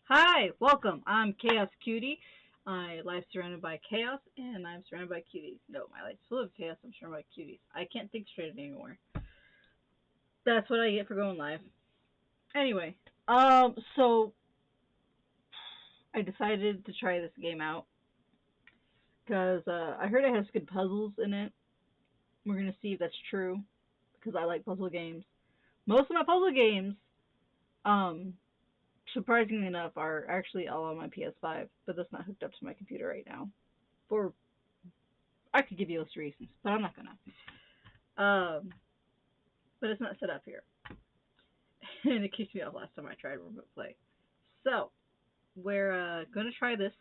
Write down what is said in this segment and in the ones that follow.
Hi, welcome. I'm Chaos Cutie. My life's surrounded by chaos, and I'm surrounded by cuties. No, my life's full of chaos. I'm surrounded by cuties. I can't think straight anymore. That's what I get for going live. Anyway, so I decided to try this game out because I heard it has good puzzles in it. We're gonna see if that's true because I like puzzle games. Most of my puzzle games, um, surprisingly enough, are actually all on my PS5, but that's not hooked up to my computer right now for I could give you those reasons, but I'm not gonna. Um, but it's not set up here, and it kicked me off last time I tried remote play. So we're gonna try this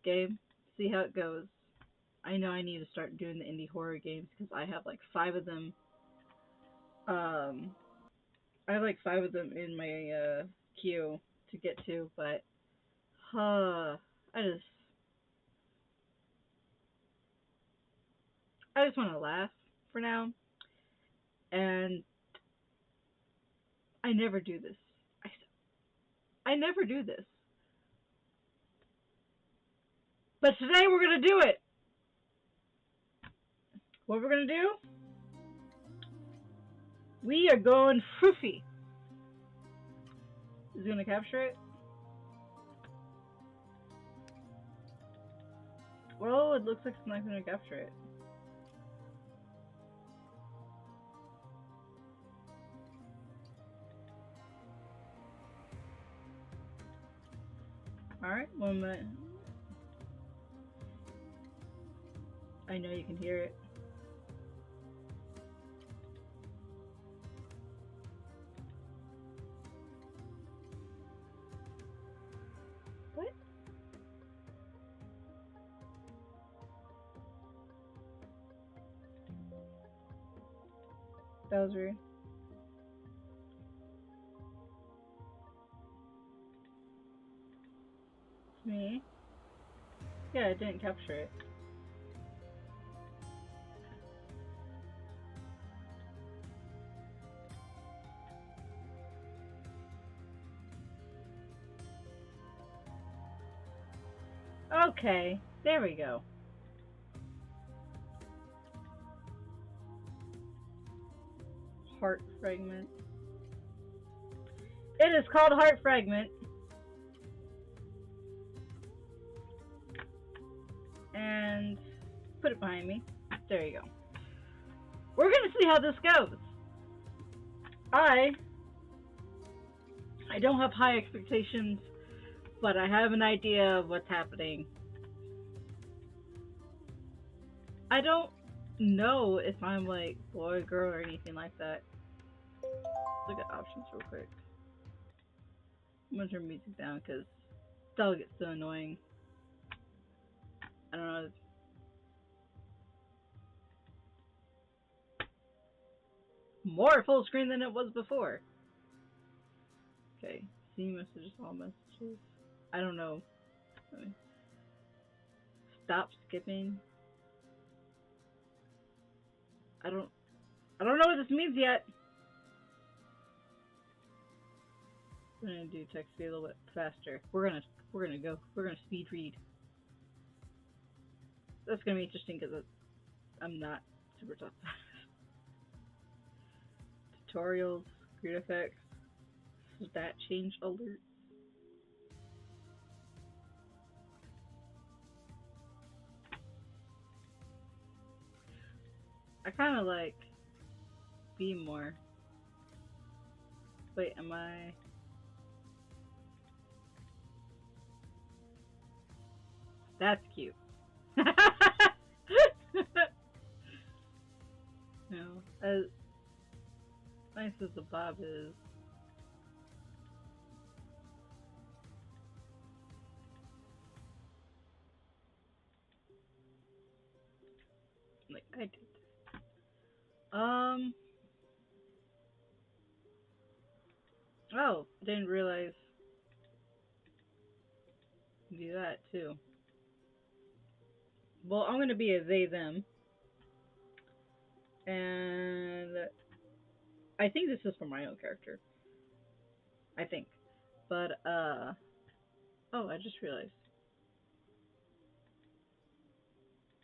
game, see how it goes. I know I need to start doing the indie horror games because I have like five of them. Um, I have like five of them in my queue to get to, but I just want to laugh for now, and I never do this. I I never do this. But today we're going to do it. What we're going to do? We are going foofy. Is it going to capture it? Well, it looks like it's not going to capture it. Alright, 1 minute. I know you can hear it. What? That was weird. It's me. Yeah, it didn't capture it. Okay, there we go. Heart Fragment. It is called Heart Fragment. And put it behind me. There you go. We're going to see how this goes. I don't have high expectations, but I have an idea of what's happening. I don't know if I'm like boy, girl, or anything like that. Look at options real quick. I'm gonna turn music down because that'll get so annoying. I don't know. More full screen than it was before. Okay, see messages, all messages. I don't know. Stop skipping. I don't know what this means yet. We're gonna do text speed a little bit faster. We're gonna speed read. That's gonna be interesting because I'm not super tough. Tutorials, grid effects, stat change alerts. I kind of like be more. Wait, am I? That's cute. No, as nice as the bob is. Like I did. Oh, didn't realize you do that too. Well, I'm gonna be a they them, and I think this is for my own character. I think, But oh, I just realized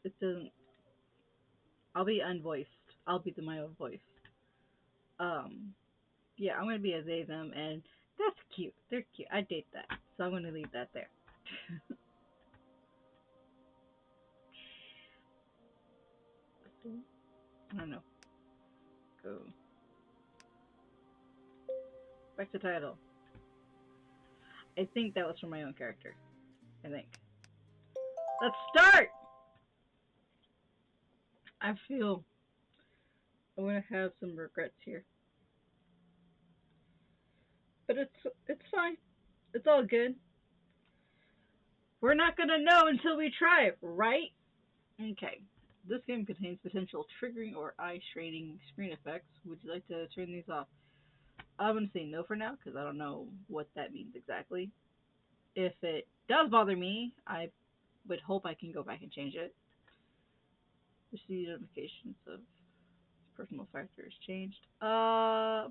it doesn't. I'll be unvoiced. I'll be my own voice. Um, yeah, I'm gonna be a they them, and that's cute. They're cute. I date that, so I'm gonna leave that there. I don't know. Go back to title. I think that was from my own character. I think. Let's start. I feel I'm gonna have some regrets here, but it's fine. It's all good. We're not gonna know until we try, right? Okay. This game contains potential triggering or eye straining screen effects. Would you like to turn these off? I'm gonna say no for now because I don't know what that means exactly. If it does bother me, I would hope I can go back and change it. Receive notifications of personal factors changed. We're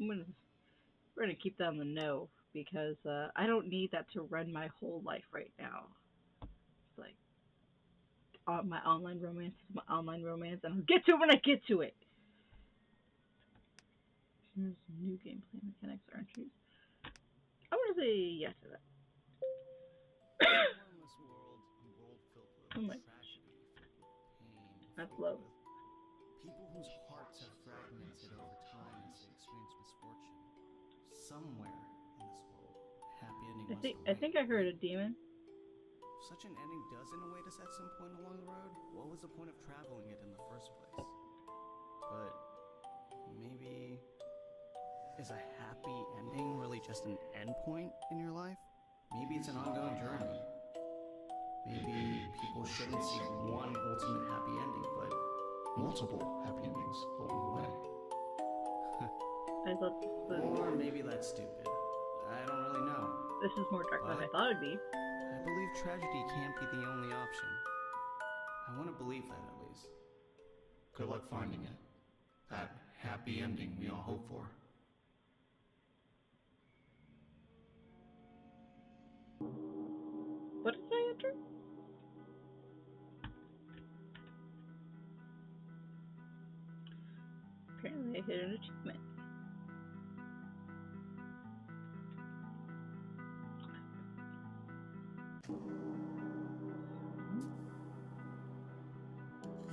gonna keep that on the no because I don't need that to run my whole life right now. It's like my online romance is my online romance, and I'll get to it when I get to it. Here's new gameplay mechanics or entries. I want to say yes to that. Harmless world, a world filled with Oh my, tragedy, filled with pain, that's filled low. with people whose hearts have fragmented over time as they experience misfortune. Somewhere in this world, a happy ending must I await. think I heard a demon. If such an ending doesn't await us at some point along the road, what was the point of traveling it in the first place? But maybe is a happy ending really just an end point in your life? Maybe it's an ongoing journey. Maybe people shouldn't seek one ultimate happy ending, but multiple happy endings along the way. I thought Or maybe that's stupid. I don't really know. this is more dark than I thought it'd be. I believe tragedy can't be the only option. I want to believe that at least. Good luck finding it. That happy ending we all hope for. What did I enter? Apparently I hit an achievement.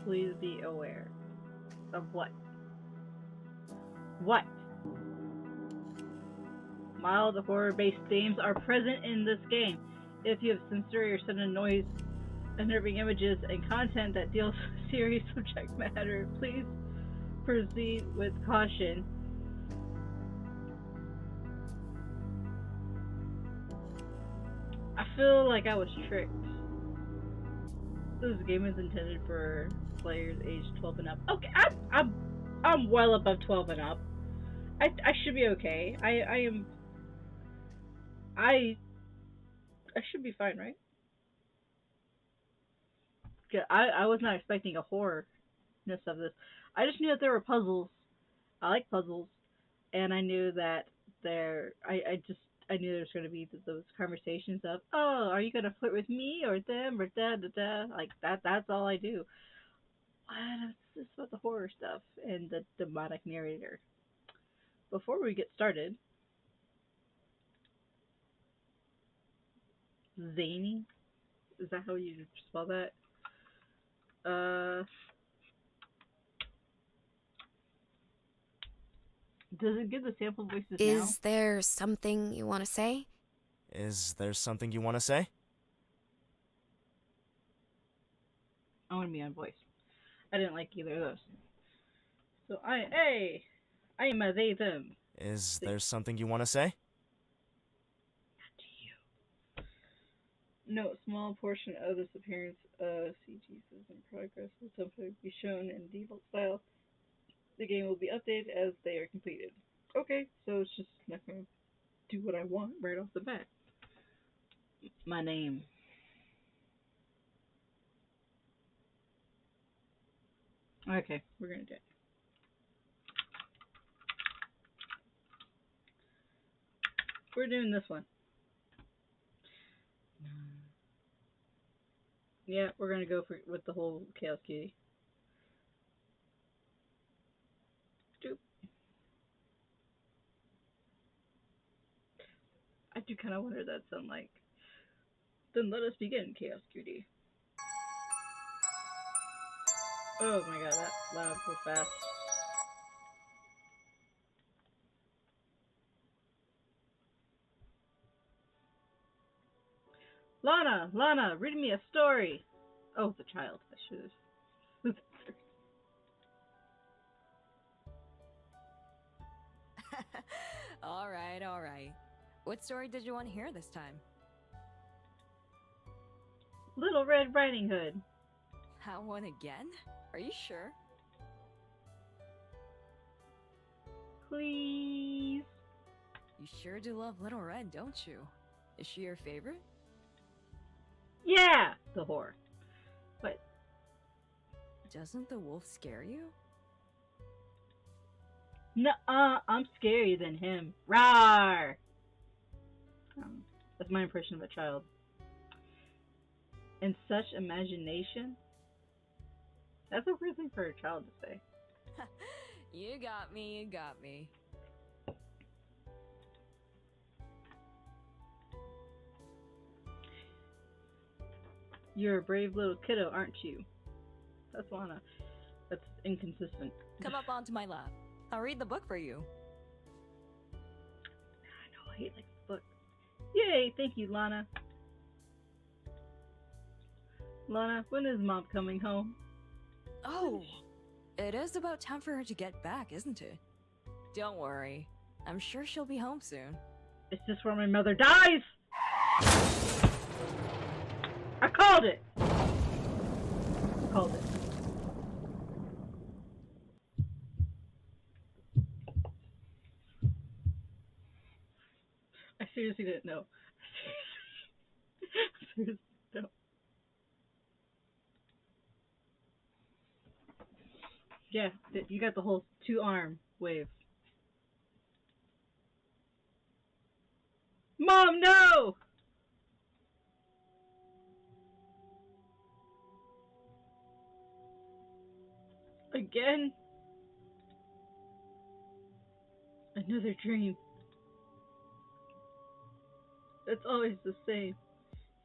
Please be aware of what? What? Mild horror-based themes are present in this game. If you have sensory or sudden noise, unnerving images, and content that deals with serious subject matter, please proceed with caution. I feel like I was tricked. This game is intended for players aged 12 and up. Okay, I'm well above 12 and up. I should be okay. I should be fine, right? I was not expecting a horrorness of this. I just knew that there were puzzles. I like puzzles, and I knew that I knew there was going to be those conversations of, oh, are you going to flirt with me or them or da da da, like that. That's all I do. What is this about the horror stuff and the demonic narrator? Before we get started, zany, is that how you spell that? Does it give the sample voices now? Is there something you want to say? Is there something you want to say? I want to be on voice. I didn't like either of those. So I am a they them. Is there something you want to say? Not to you. No, small portion of this appearance of CGs is in progress will sometimes be shown in default style. The game will be updated as they are completed. Okay, so it's just not going to do what I want right off the bat. My name. Okay, we're going to do it. We're doing this one. Yeah, we're gonna go with the whole Chaos Cutie. Doop. I do kind of wonder what that sound like. Then let us begin, Chaos Cutie. Oh my god, that loud so fast. Lana, Lana, read me a story. Oh, the child. I should have. All right, all right. What story did you want to hear this time? Little Red Riding Hood. That one again? Are you sure? Please. You sure do love Little Red, don't you? Is she your favorite? Yeah, the whore. But Doesn't the wolf scare you? nuh-uh, I'm scarier than him. Rawr! That's my impression of a child. And such imagination. That's a weird thing for a child to say. You got me, you got me. You're a brave little kiddo, aren't you? That's Lana. That's inconsistent. Come up onto my lap. I'll read the book for you. I know, I hate like this book. Yay, thank you, Lana. Lana, when is Mom coming home? Oh, it is about time for her to get back, isn't it? Don't worry. I'm sure she'll be home soon. Is this where my mother dies? I called it! Called it. I seriously didn't know. I seriously didn't know. Yeah, you got the whole two-arm wave. Mom, no! Again? Another dream. It's always the same.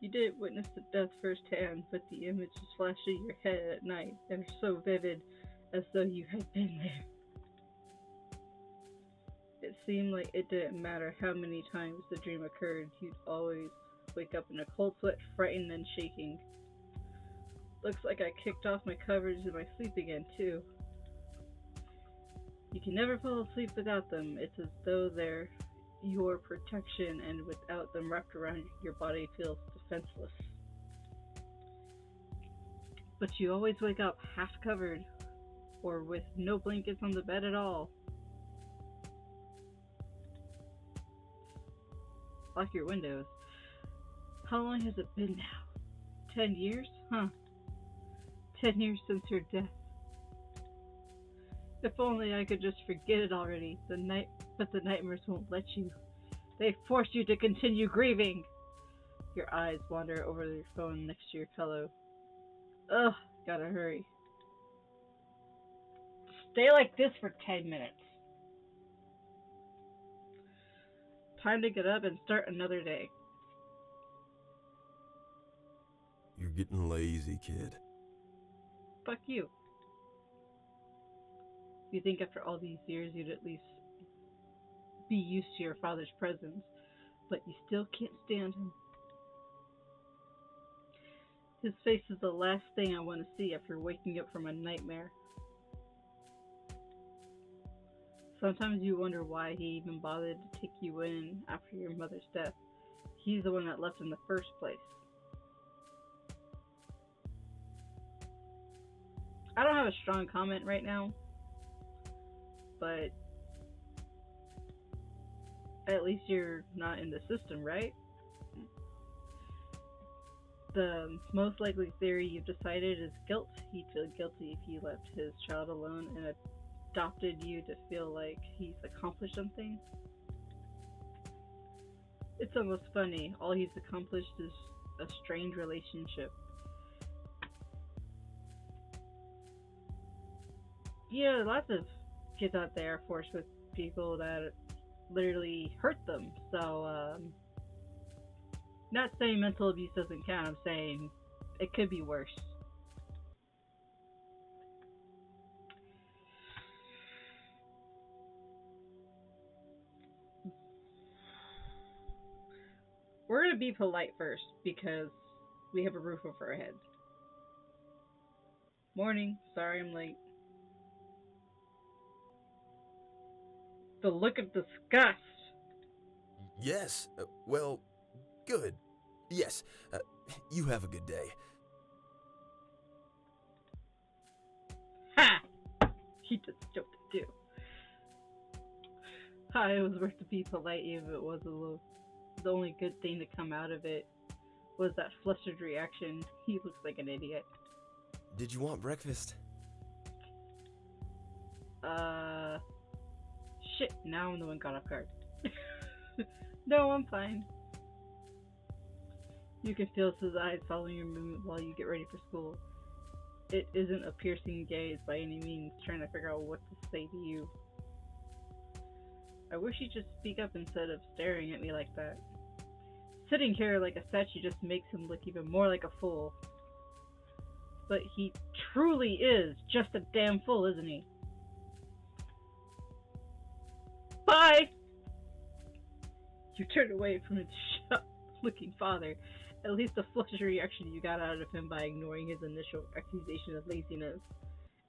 You didn't witness the death firsthand, but the images flash in your head at night and are so vivid, as though you had been there. It seemed like it didn't matter how many times the dream occurred, you'd always wake up in a cold sweat, frightened and shaking. Looks like I kicked off my covers in my sleep again, too. You can never fall asleep without them. It's as though they're your protection, and without them wrapped around your body feels defenseless. But you always wake up half covered, or with no blankets on the bed at all. Lock your windows. How long has it been now? 10 years? Huh. 10 years since her death. If only I could just forget it already. But the nightmares won't let you. They force you to continue grieving. Your eyes wander over your phone next to your pillow. Ugh, gotta hurry. Stay like this for 10 minutes. Time to get up and start another day. You're getting lazy, kid. Fuck you. You think after all these years you'd at least be used to your father's presence, but you still can't stand him. His face is the last thing I want to see after waking up from a nightmare. Sometimes you wonder why he even bothered to take you in after your mother's death. He's the one that left in the first place. I don't have a strong comment right now, but at least you're not in the system, right? The most likely theory you've decided is guilt. He'd feel guilty if you left his child alone and adopted you to feel like he's accomplished something. It's almost funny. All he's accomplished is a strained relationship. Yeah, lots of kids out there are forced with people that literally hurt them. So, not saying mental abuse doesn't count. I'm saying it could be worse. We're gonna be polite first because we have a roof over our heads. Morning. Sorry I'm late. The look of disgust. Yes, well, good. Yes, you have a good day. Ha! He just know what to do. It was worth to be polite even if it was a little. The only good thing to come out of it was that flustered reaction. He looks like an idiot. Did you want breakfast? Shit, now I'm the one caught off guard. No, I'm fine. You can feel his eyes following your movement while you get ready for school. It isn't a piercing gaze by any means, trying to figure out what to say to you. I wish he'd just speak up instead of staring at me like that. Sitting here like a statue just makes him look even more like a fool. But he truly is just a damn fool, isn't he? Bye! You turned away from his shocked-looking father. At least the flustered reaction you got out of him by ignoring his initial accusation of laziness,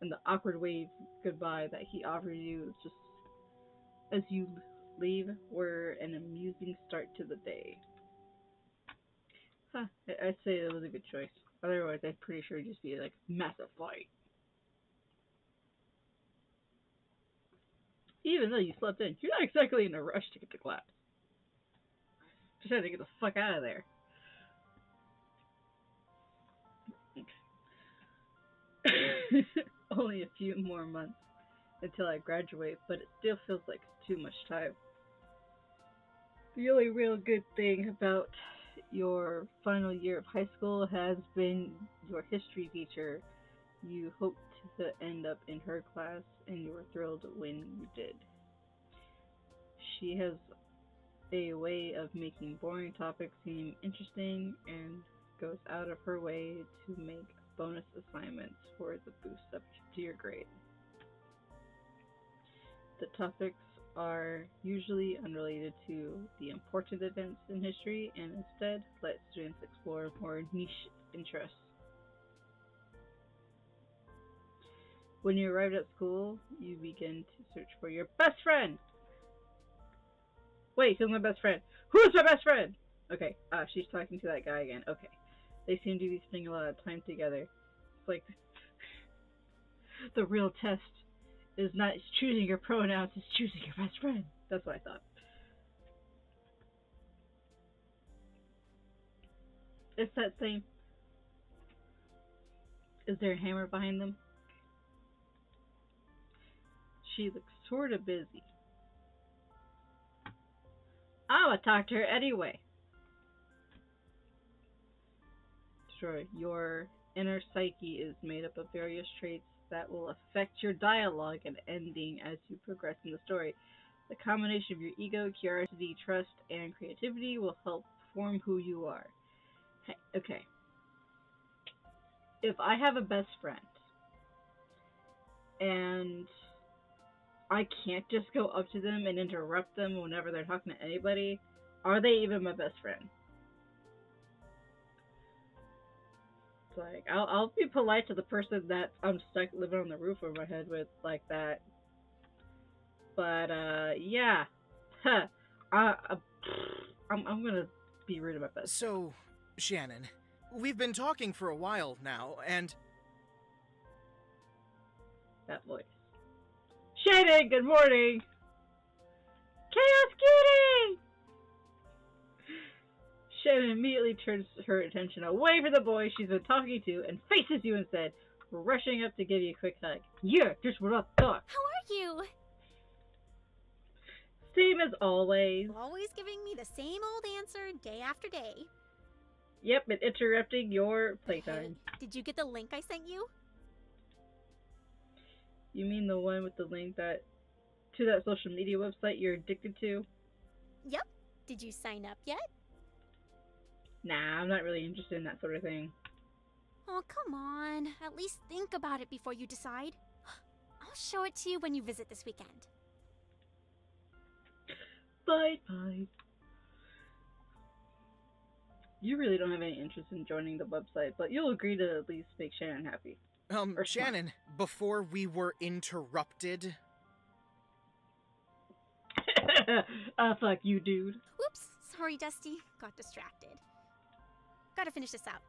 and the awkward wave goodbye that he offered you just as you leave were an amusing start to the day. I'd say it was a good choice. Otherwise, I'm pretty sure it'd just be like massive fight. Even though you slept in, you're not exactly in a rush to get to class. Just had to get the fuck out of there. Only a few more months until I graduate, but it still feels like too much time. The only real good thing about your final year of high school has been your history teacher. You hoped to end up in her class, and you were thrilled when you did. She has a way of making boring topics seem interesting and goes out of her way to make bonus assignments for the boost up to your grade. The topics are usually unrelated to the important events in history and instead let students explore more niche interests. When you arrive at school, you begin to search for your best friend! Wait, who's my best friend? Who's my best friend? Okay, she's talking to that guy again. Okay. They seem to be spending a lot of time together. It's like the real test is not choosing your pronouns, it's choosing your best friend. That's what I thought. It's that same. Is there a hammer behind them? She looks sort of busy. I would talk to her anyway. Sure, your inner psyche is made up of various traits that will affect your dialogue and ending as you progress in the story. The combination of your ego, curiosity, trust, and creativity will help form who you are. Hey, okay. If I have a best friend, and I can't just go up to them and interrupt them whenever they're talking to anybody, are they even my best friend? It's like, I'll be polite to the person that I'm stuck living on the roof over my head with like that. But, yeah. I'm gonna be rude to my best friend. So, Shannon, we've been talking for a while now, and... That voice. Shannon, good morning! Chaos Cutie! Shannon immediately turns her attention away from the boy she's been talking to and faces you instead, rushing up to give you a quick hug. Yeah, just what I thought. How are you? Same as always. Always giving me the same old answer day after day. Yep, and interrupting your Hey, playtime. did you get the link I sent you? You mean the one with the link that to that social media website you're addicted to? Yep. Did you sign up yet? Nah, I'm not really interested in that sort of thing. Oh, come on. At least think about it before you decide. I'll show it to you when you visit this weekend. Bye bye. You really don't have any interest in joining the website, but you'll agree to at least make Shannon happy. Or Shannon, before we were interrupted. Fuck you, dude. Whoops. Sorry, Dusty. Got distracted. Gotta finish this up.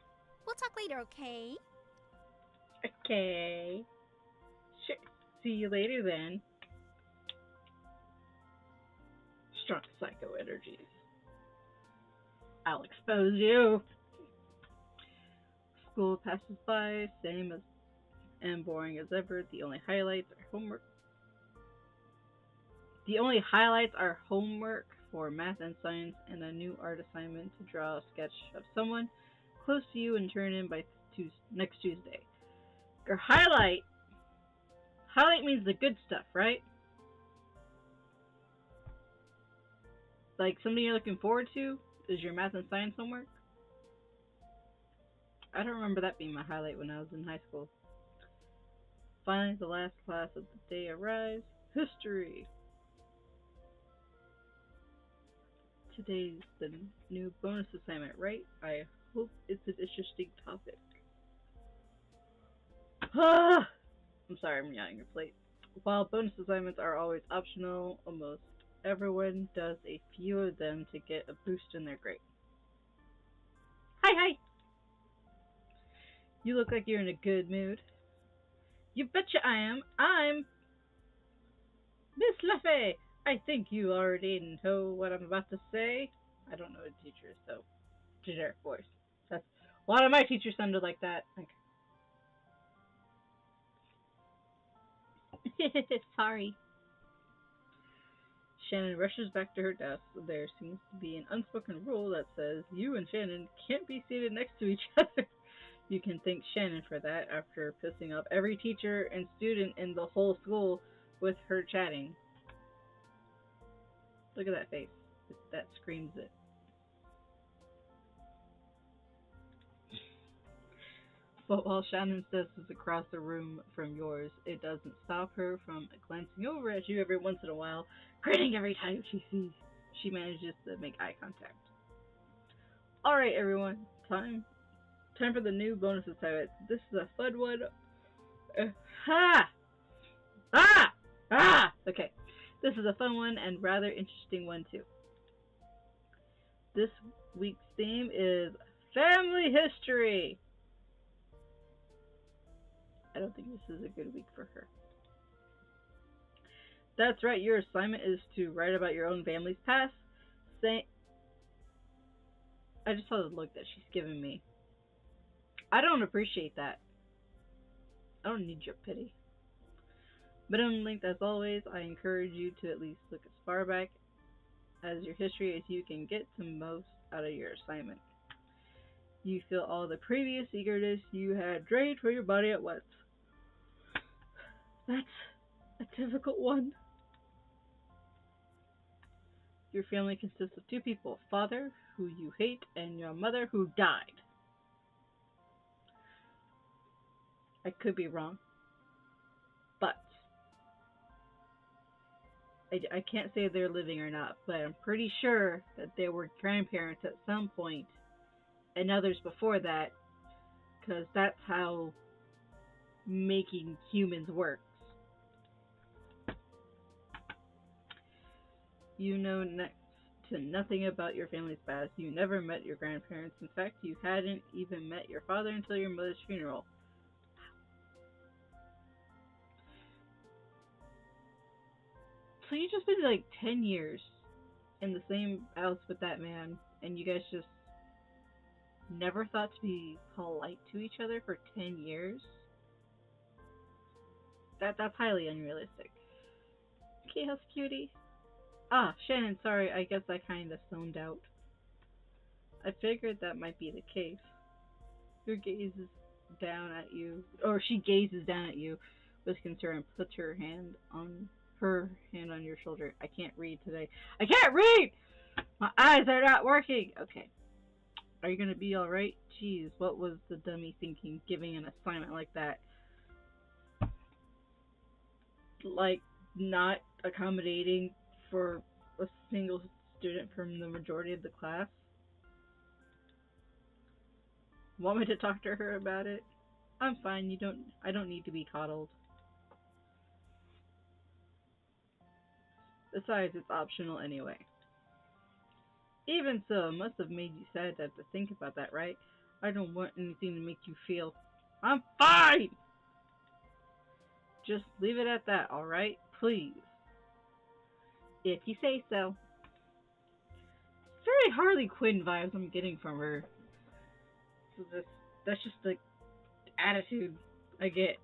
We'll talk later, okay? Okay. Sure. See you later then. Strong psycho energies. I'll expose you. School passes by, same as and boring as ever. The only highlights are homework for math and science and a new art assignment to draw a sketch of someone close to you and turn in by next Tuesday. Your highlight means the good stuff, right? Like something you're looking forward to is your math and science homework. I don't remember that being my highlight when I was in high school. Finally, the last class of the day arrives. History. Today's the new bonus assignment, right? I hope it's an interesting topic. Ah! I'm sorry, I'm yawning your plate. While bonus assignments are always optional, almost everyone does a few of them to get a boost in their grade. Hi! You look like you're in a good mood. You betcha I am. I'm Miss Leffy. I think you already know what I'm about to say. I don't know a teacher, so generic voice. That's a lot of my teachers sounded like that. Sorry. Shannon rushes back to her desk. There seems to be an unspoken rule that says you and Shannon can't be seated next to each other. You can thank Shannon for that after pissing off every teacher and student in the whole school with her chatting. Look at that face. That screams it. But while Shannon's desk is across the room from yours, it doesn't stop her from glancing over at you every once in a while, grinning every time she manages to make eye contact. Alright everyone, time for the new bonus assignment. This is a fun one. Okay. This is a fun one and rather interesting one too. This week's theme is family history. I don't think this is a good week for her. That's right, your assignment is to write about your own family's past. I just saw the look that she's giving me. I don't appreciate that. I don't need your pity. Minimum length as always, I encourage you to at least look as far back as your history as you can get to most out of your assignment. You feel all the previous eagerness you had drained from your body at once. That's a difficult one. Your family consists of two people, father, who you hate, and your mother, who died. I could be wrong, but I can't say they're living or not, but I'm pretty sure that they were grandparents at some point, and others before that, because that's how making humans works. You know next to nothing about your family's past. You never met your grandparents. In fact, you hadn't even met your father until your mother's funeral. So you just been like 10 years in the same house with that man, and you guys just never thought to be polite to each other for 10 years? That's highly unrealistic. Chaos cutie. Ah, Shannon, sorry, I guess I kinda zoned out. I figured that might be the case. Your gaze is down at you, or she gazes down at you with concern and puts her hand on your shoulder. I can't read today. I can't read! My eyes are not working! Okay. Are you gonna be alright? Jeez, what was the dummy thinking giving an assignment like that? Like, not accommodating for a single student from the majority of the class? Want me to talk to her about it? I'm fine, I don't need to be coddled. Besides, it's optional anyway. Even so, it must have made you sad to have to think about that, right? I don't want anything to make you feel... I'm fine! Just leave it at that, alright? Please. If you say so. Very Harley Quinn vibes I'm getting from her. So that's just the attitude I get.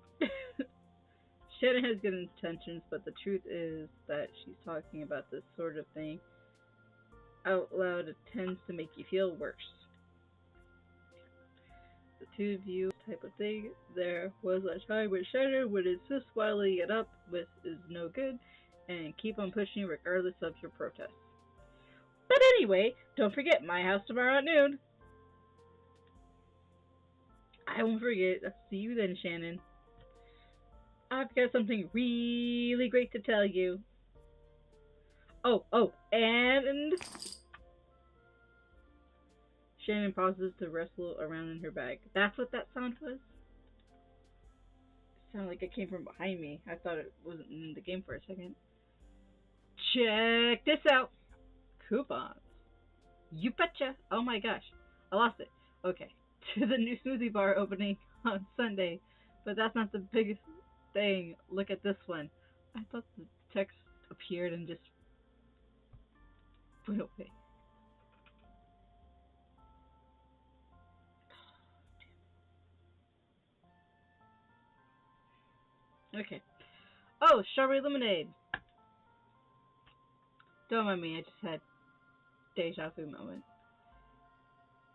Shannon has good intentions, but the truth is that she's talking about this sort of thing out loud. It tends to make you feel worse. The two of you type of thing. There was a time when Shannon would insist whiling it up with is no good and keep on pushing regardless of your protest. But anyway, don't forget my house tomorrow at noon. I won't forget. I'll see you then, Shannon. I've got something really great to tell you. Oh, and... Shannon pauses to wrestle around in her bag. That's what that sound was? It sounded like it came from behind me. I thought it wasn't in the game for a second. Check this out. Coupons. You betcha. Oh my gosh. I lost it. Okay. To the new smoothie bar opening on Sunday. But that's not the biggest thing. Look at this one. I thought the text appeared and just went away. Okay. Oh, strawberry lemonade. Don't mind me, I just had deja vu moment.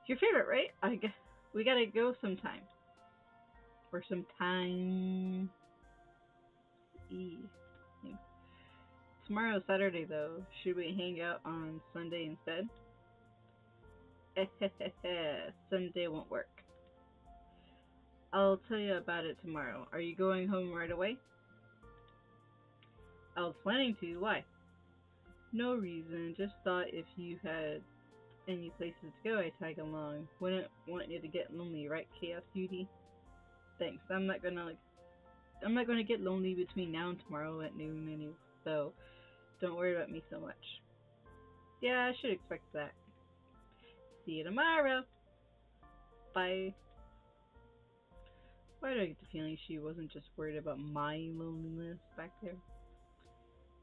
Your favorite, right? I guess we gotta go sometime. Or sometime. Tomorrow's Saturday though. Should we hang out on Sunday instead? Sunday won't work. I'll tell you about it tomorrow. Are you going home right away? I was planning to. Why? No reason. Just thought if you had any places to go, I'd tag along. Wouldn't want you to get lonely, right, Chaos Beauty? Thanks. I'm not gonna get lonely between now and tomorrow at noon anyway, so don't worry about me so much. Yeah, I should expect that. See you tomorrow. Bye. Why do I get the feeling she wasn't just worried about my loneliness back there?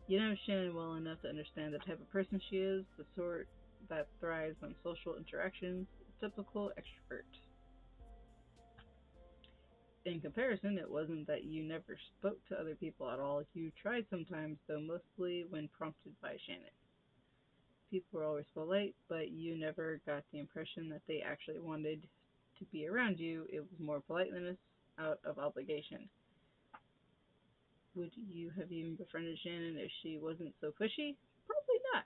You know Shannon well enough to understand the type of person she is, the sort that thrives on social interactions, a typical extrovert. In comparison, it wasn't that you never spoke to other people at all. You tried sometimes, though mostly when prompted by Shannon. People were always polite, but you never got the impression that they actually wanted to be around you. It was more politeness out of obligation. Would you have even befriended Shannon if she wasn't so pushy? Probably not.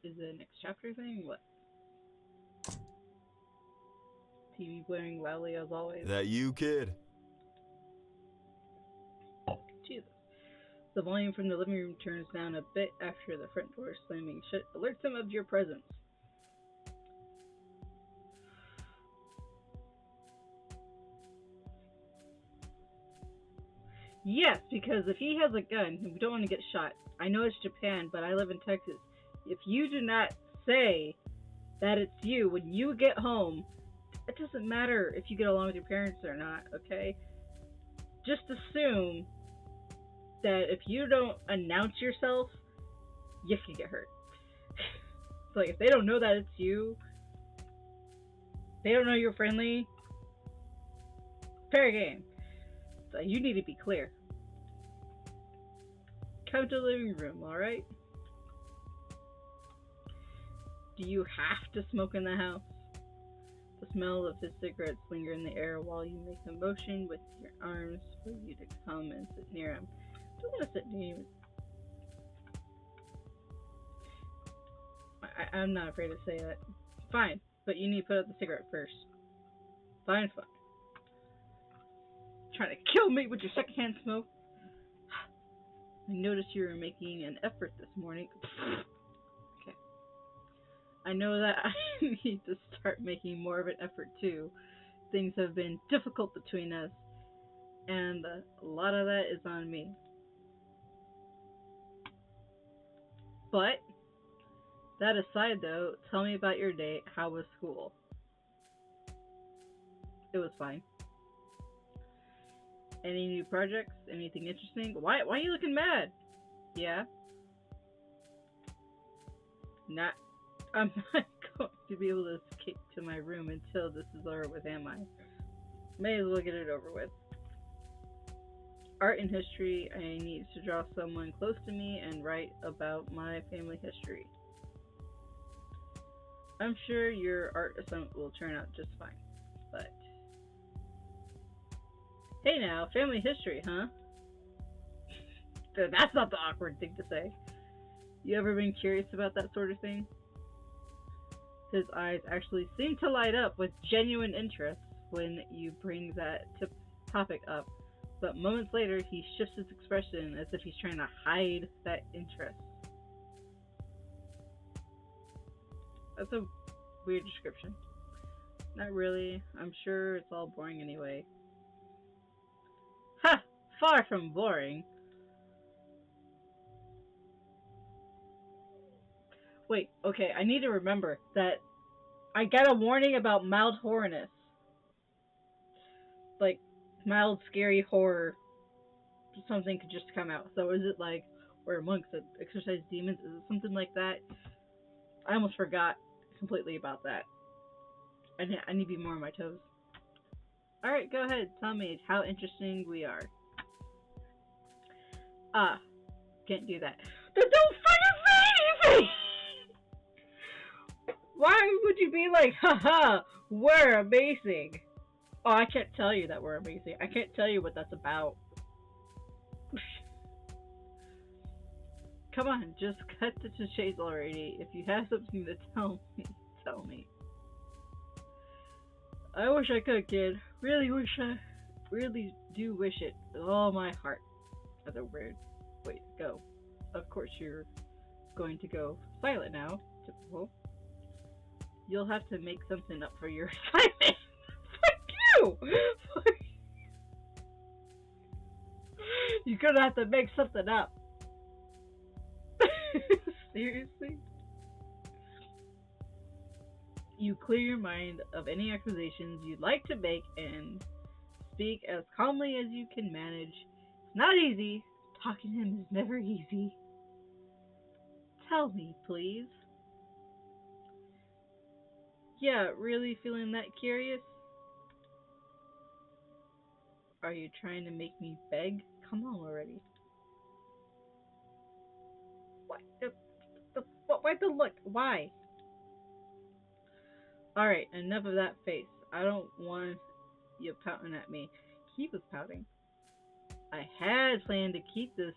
Is the next chapter thing? What? TV blaring loudly as always. That you, kid? Jesus. The volume from the living room turns down a bit after the front door slamming shut alerts him of your presence. Yes, because if he has a gun, we don't want to get shot. I know it's Japan, but I live in Texas. If you do not say that it's you when you get home, it doesn't matter if you get along with your parents or not, okay? Just assume that if you don't announce yourself, you can get hurt. So, like, if they don't know that it's you, they don't know you're friendly, fair game. So you need to be clear. Come to the living room, alright? Do you have to smoke in the house? The smell of his cigarettes linger in the air while you make a motion with your arms for you to come and sit near him. I don't want to sit near you. I'm not afraid to say that. Fine, but you need to put out the cigarette first. Fine. Trying to kill me with your secondhand smoke? I noticed you were making an effort this morning. Okay. I know that I need to start making more of an effort too. Things have been difficult between us, and a lot of that is on me. But, that aside though, tell me about your day. How was school? It was fine. Any new projects? Anything interesting? Why are you looking mad? Yeah? I'm not going to be able to escape to my room until this is over with, am I? May as well get it over with. Art and history. I need to draw someone close to me and write about my family history. I'm sure your art assignment will turn out just fine, but... Hey now, family history, huh? That's not the awkward thing to say. You ever been curious about that sort of thing? His eyes actually seem to light up with genuine interest when you bring that topic up, but moments later he shifts his expression as if he's trying to hide that interest. That's a weird description. Not really. I'm sure it's all boring anyway. Ha! Far from boring. Wait, okay, I need to remember that I got a warning about mild horrorness. Like, mild scary horror. Something could just come out. So is it like where monks that exorcise demons? Is it something like that? I almost forgot completely about that. I need to be more on my toes. Alright, go ahead. Tell me how interesting we are. Can't do that. Then don't fucking say anything! Why would you be like, haha, we're amazing? Oh, I can't tell you that we're amazing. I can't tell you what that's about. Come on, just cut to the chase already. If you have something to tell me, tell me. I wish I could, kid. Really do wish it with all my heart. That's a weird way to go. Of course you're going to go silent now. Typical. You'll have to make something up for your assignment. Fuck you! You're gonna have to make something up. Seriously? You clear your mind of any accusations you'd like to make and speak as calmly as you can manage. It's not easy. Talking to him is never easy. Tell me, please. Yeah, really feeling that curious? Are you trying to make me beg? Come on already. What? Why the look? Why? Alright, enough of that face. I don't want you pouting at me. He was pouting. I had planned to keep this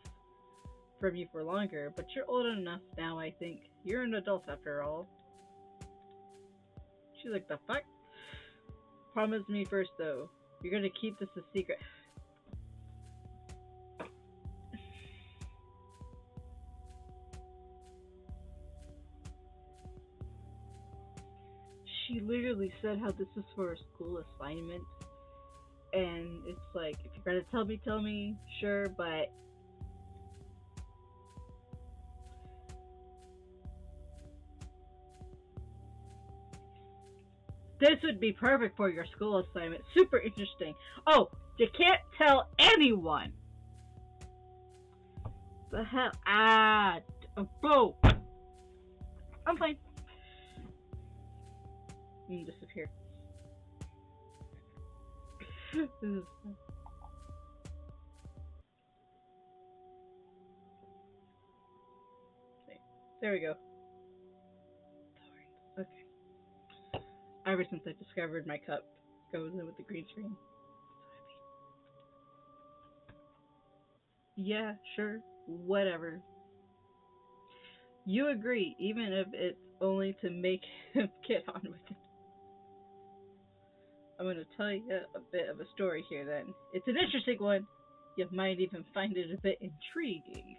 from you for longer, but you're old enough now, I think. You're an adult after all. She's like, the fuck? Promise me first, though. You're gonna keep this a secret. She literally said how this is for a school assignment. And it's like, if you're gonna tell me, sure, but... This would be perfect for your school assignment. Super interesting. Oh, you can't tell anyone! The hell? Bro! I'm fine. Disappear. This is fun. There we go. Okay. Ever since I discovered my cup goes in with the green screen. Yeah, sure, whatever. You agree, even if it's only to make him get on with it. I'm going to tell you a bit of a story here then. It's an interesting one. You might even find it a bit intriguing.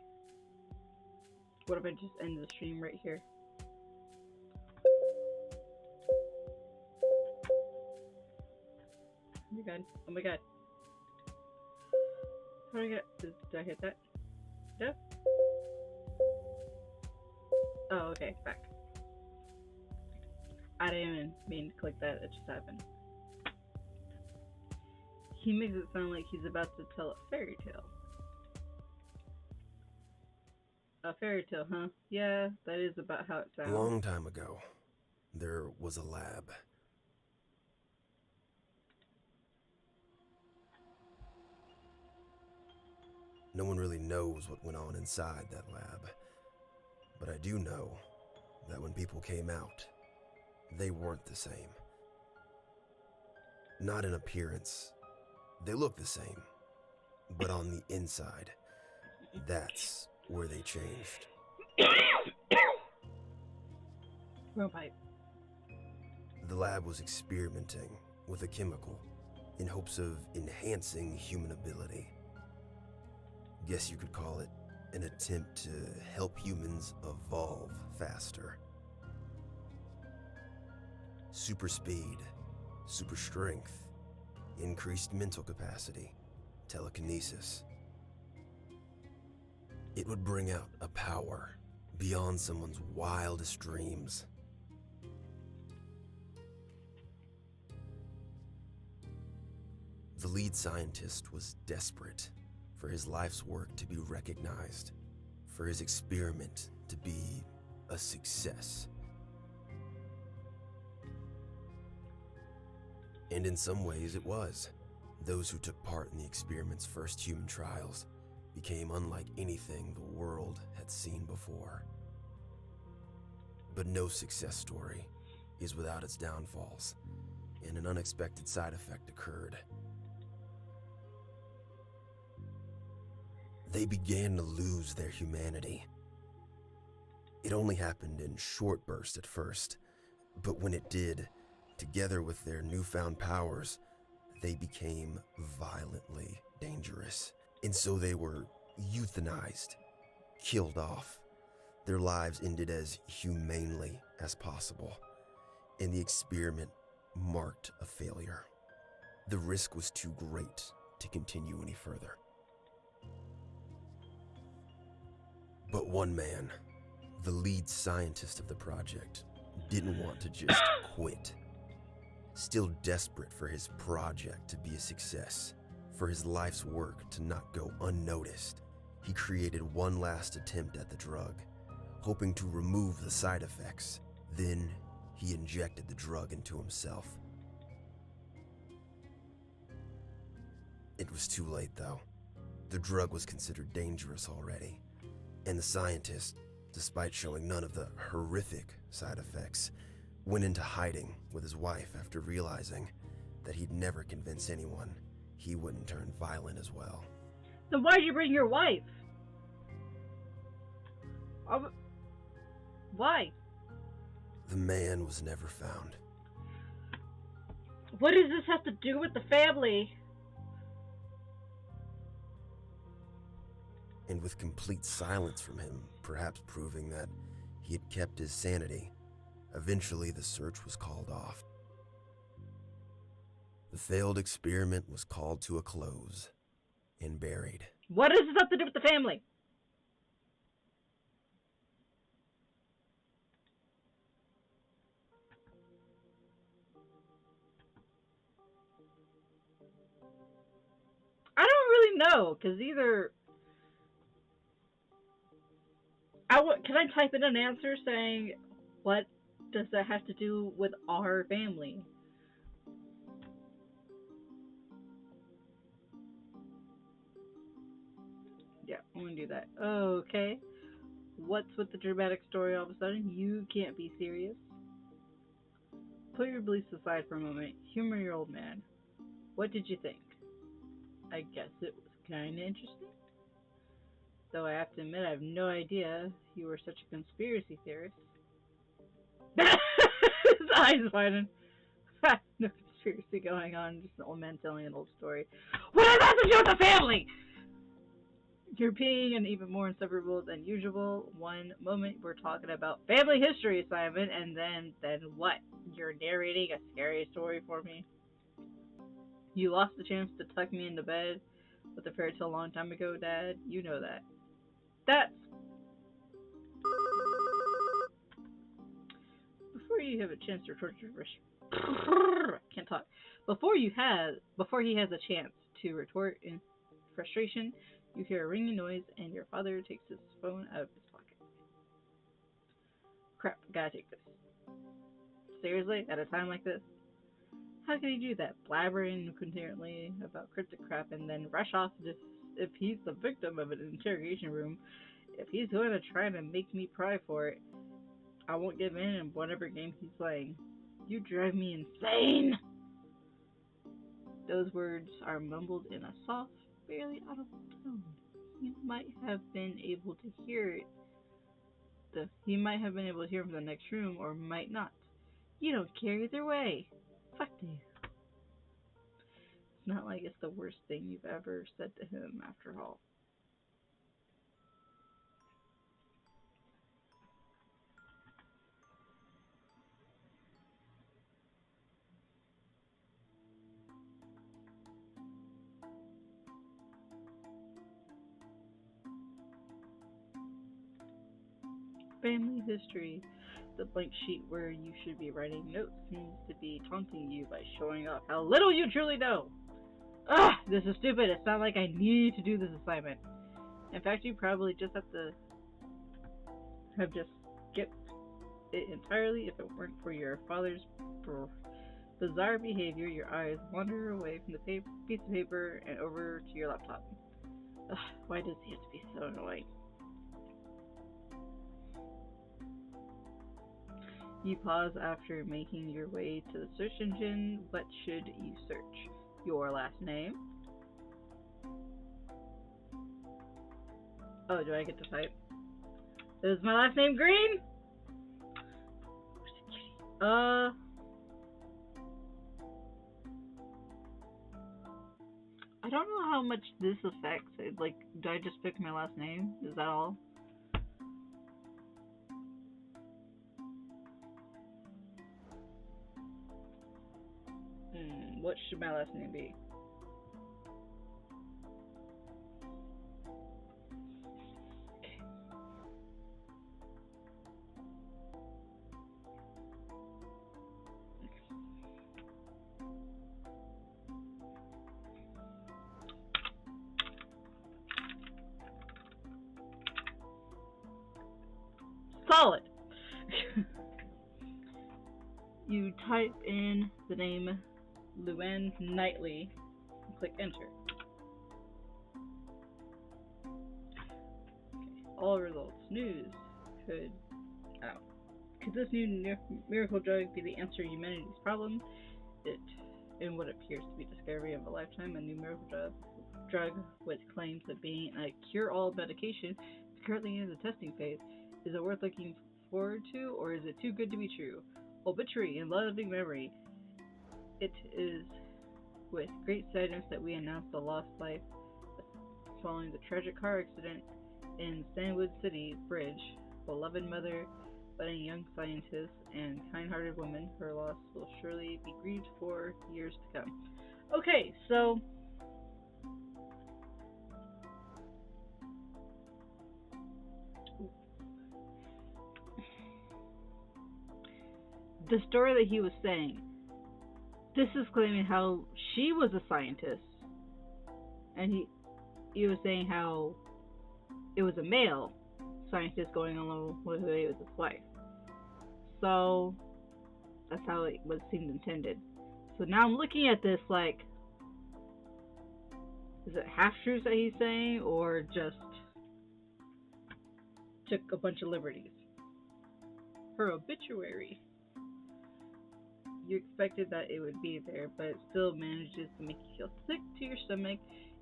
What if I just end the stream right here? Oh my god. Oh my god. How do I get... Did I hit that? No? Oh, okay. Back. I didn't even mean to click that. It just happened. He makes it sound like he's about to tell a fairy tale. A fairy tale, huh? Yeah, that is about how it sounds. A long time ago, there was a lab. No one really knows what went on inside that lab. But I do know that when people came out, they weren't the same. Not in appearance. They look the same. But on the inside, that's where they changed. Wrong pipe. The lab was experimenting with a chemical in hopes of enhancing human ability. Guess you could call it an attempt to help humans evolve faster. Super speed, super strength, increased mental capacity, telekinesis. It would bring out a power beyond someone's wildest dreams. The lead scientist was desperate for his life's work to be recognized, for his experiment to be a success. And in some ways it was. Those who took part in the experiment's first human trials became unlike anything the world had seen before. But no success story is without its downfalls, and an unexpected side effect occurred. They began to lose their humanity. It only happened in short bursts at first, but when it did, together with their newfound powers, they became violently dangerous. And so they were euthanized, killed off. Their lives ended as humanely as possible, and the experiment marked a failure. The risk was too great to continue any further. But one man, the lead scientist of the project, didn't want to just quit. Still desperate for his project to be a success, for his life's work to not go unnoticed, he created one last attempt at the drug, hoping to remove the side effects. Then he injected the drug into himself. It was too late, though. The drug was considered dangerous already, and the scientist, despite showing none of the horrific side effects, went into hiding with his wife after realizing that he'd never convince anyone he wouldn't turn violent as well. Then why'd you bring your wife? Why? The man was never found. What does this have to do with the family? And with complete silence from him, perhaps proving that he had kept his sanity, eventually the search was called off. The failed experiment was called to a close and buried. What does this have to do with the family? I don't really know, because either... can I type in an answer saying, what does that have to do with our family? Yeah, I'm gonna do that. Okay. What's with the dramatic story all of a sudden? You can't be serious. Put your beliefs aside for a moment. Humor your old man. What did you think? I guess it was kind of interesting. Though I have to admit, I have no idea you were such a conspiracy theorist. His eyes widened. No conspiracy going on, just an old man telling an old story. What has that to do with the family? You're being an even more inseparable than usual. One moment we're talking about family history, Simon, and then what? You're narrating a scary story for me? You lost the chance to tuck me into bed with a fairy tale a long time ago, Dad. You know that. That's... Before you have a chance to retort your... Can't talk. Before he has a chance to retort in frustration, you hear a ringing noise, and your father takes his phone out of his pocket. Crap, gotta take this. Seriously? At a time like this? How can he do that? Blabbering incoherently about cryptic crap and then rush off if he's the victim of an interrogation room. If he's going to try to make me cry for it, I won't give in whatever game he's playing. You drive me insane! Those words are mumbled in a soft, barely audible tone. You might have been able to hear it. He might have been able to hear from the next room, or might not. You don't care either way. Fuck you. It's not like it's the worst thing you've ever said to him, after all. Family history. The blank sheet where you should be writing notes seems to be taunting you by showing off how little you truly know. Ugh, this is stupid. It's not like I need to do this assignment. In fact, you probably just have just skipped it entirely if it weren't for your father's bizarre behavior. Your eyes wander away from the piece of paper and over to your laptop. Ugh, why does he have to be so annoying? You pause after making your way to the search engine. What should you search? Your last name? Oh, do I get to type? Is my last name Green? I don't know how much this affects it. Like, do I just pick my last name? Is that all? What should my last name be? Solid! You type in the name Luann Knightley and click enter. Okay. All results. News. Could this new miracle drug be the answer to humanity's problem? In what appears to be discovery of a lifetime, a new miracle drug with claims of being a cure-all medication is currently in the testing phase. Is it worth looking forward to, or is it too good to be true? Obituary in loving memory. It is with great sadness that we announce the lost life following the tragic car accident in Sandwood City Bridge. Beloved mother, budding young scientist, and kind-hearted woman, her loss will surely be grieved for years to come. Okay, so the story that he was saying, this is claiming how she was a scientist, and he was saying how it was a male scientist going along with his wife. So that's how it seemed intended. So now I'm looking at this like, is it half truths that he's saying, or just took a bunch of liberties. Her obituary. You expected that it would be there, but it still manages to make you feel sick to your stomach.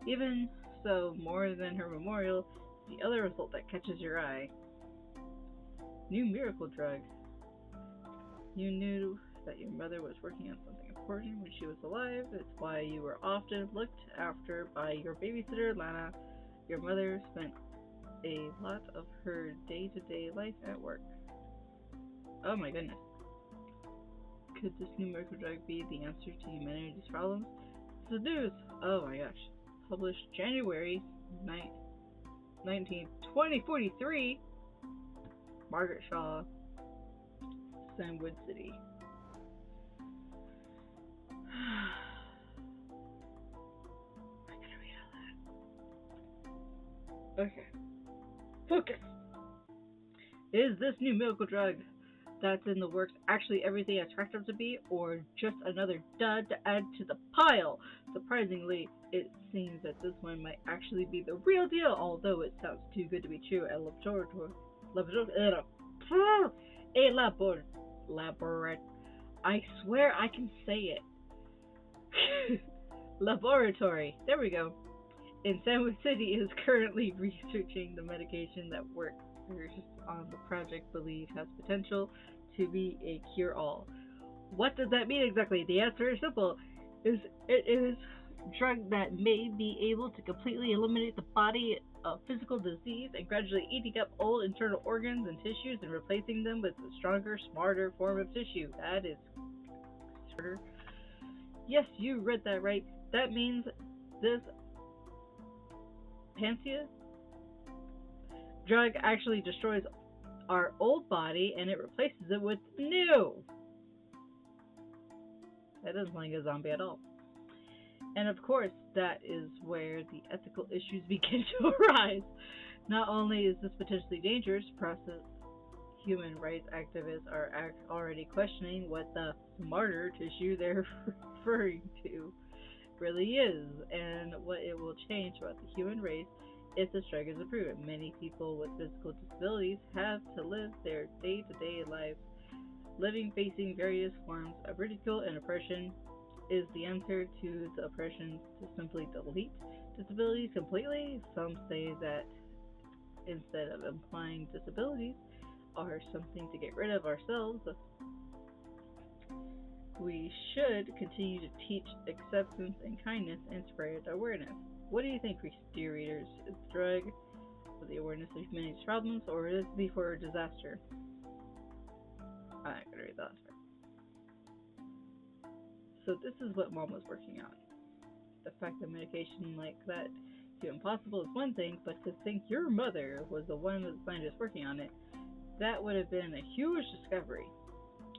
Even so, more than her memorial, the other result that catches your eye. New miracle drug. You knew that your mother was working on something important when she was alive. It's why you were often looked after by your babysitter, Lana. Your mother spent a lot of her day-to-day life at work. Oh my goodness. Could this new miracle drug be the answer to humanity's problems? This is news! Oh my gosh. Published January 19th, 2043. Margaret Shaw, Sandwood City. I gotta read all that. Okay. Focus! Is this new miracle drug that's in the works actually everything it's cracked up to be, or just another dud to add to the pile? Surprisingly, it seems that this one might actually be the real deal, although it sounds too good to be true. A laboratory. I swear I can say it. Laboratory. There we go. In Sandwich City is currently researching the medication that workers on the project believe has potential to be a cure-all. What does that mean exactly? The answer is simple. It is a drug that may be able to completely eliminate the body of physical disease and gradually eating up old internal organs and tissues and replacing them with a stronger, smarter form of tissue. That is smarter. Yes, you read that right. That means this Panacea drug actually destroys our old body and it replaces it with new. That doesn't sound like a zombie at all. And of course, that is where the ethical issues begin to arise. Not only is this potentially dangerous process, human rights activists are already questioning what the smarter tissue they're referring to really is and what it will change about the human race if this drug is approved. Many people with physical disabilities have to live their day-to-day lives, facing various forms of ridicule and oppression. Is the answer to the oppression to simply delete disabilities completely? Some say that instead of implying disabilities are something to get rid of ourselves, we should continue to teach acceptance and kindness and spread awareness. What do you think, dear readers? Is the drug for the awareness of humanity's problems, or is it before a disaster? I'm not gonna read the last part. So this is what Mom was working on. The fact that medication like that is impossible is one thing, but to think your mother was the one of the scientists working on it, that would have been a huge discovery.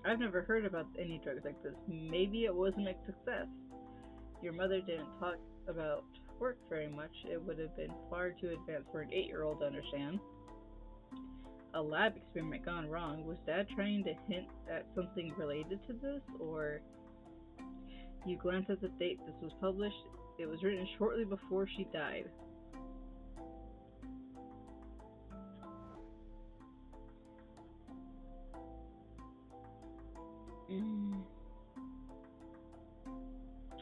I've never heard about any drugs like this. Maybe it wasn't a success. Your mother didn't talk about work very much. It would have been far too advanced for an 8-year-old to understand. A lab experiment gone wrong. Was Dad trying to hint at something related to this, or... You glance at the date this was published. It was written shortly before she died.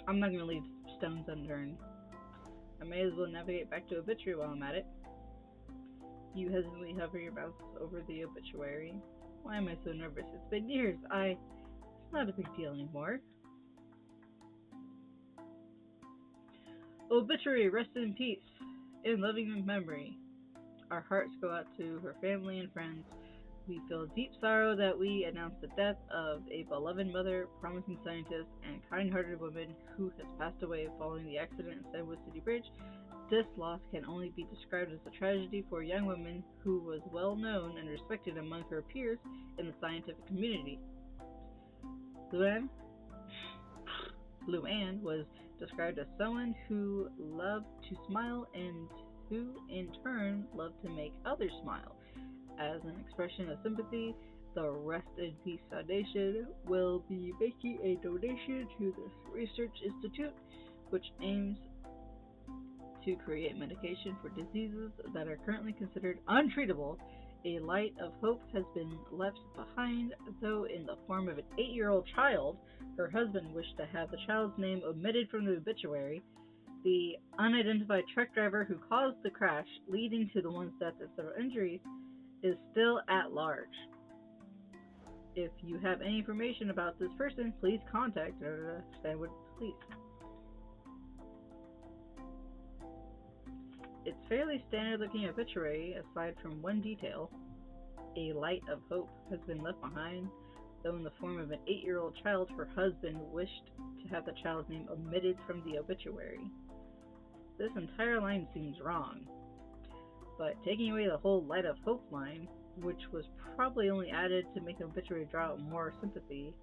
I'm not going to leave stones unturned. I may as well navigate back to obituary while I'm at it. You hesitantly hover your mouse over the obituary. Why am I so nervous? It's been years. It's not a big deal anymore. Obituary, rest in peace, in loving memory. Our hearts go out to her family and friends. We feel deep sorrow that we announce the death of a beloved mother, promising scientist, and kind-hearted woman who has passed away following the accident in Sandwood City Bridge. This loss can only be described as a tragedy for a young woman who was well known and respected among her peers in the scientific community. Luann was described as someone who loved to smile and who in turn loved to make others smile. As an expression of sympathy, the Rest in Peace Foundation will be making a donation to this research institute, which aims to create medication for diseases that are currently considered untreatable A light of hope has been left behind, though in the form of an 8-year-old child. Her husband wished to have the child's name omitted from the obituary. The unidentified truck driver who caused the crash, leading to the one's death and several injuries, is still at large. If you have any information about this person, please contact Stanwood Police. It's fairly standard looking obituary, aside from one detail. A light of hope has been left behind, though in the form of an 8-year-old child. Her husband wished to have the child's name omitted from the obituary. This entire line seems wrong, but taking away the whole light of hope line, which was probably only added to make the obituary draw out more sympathy,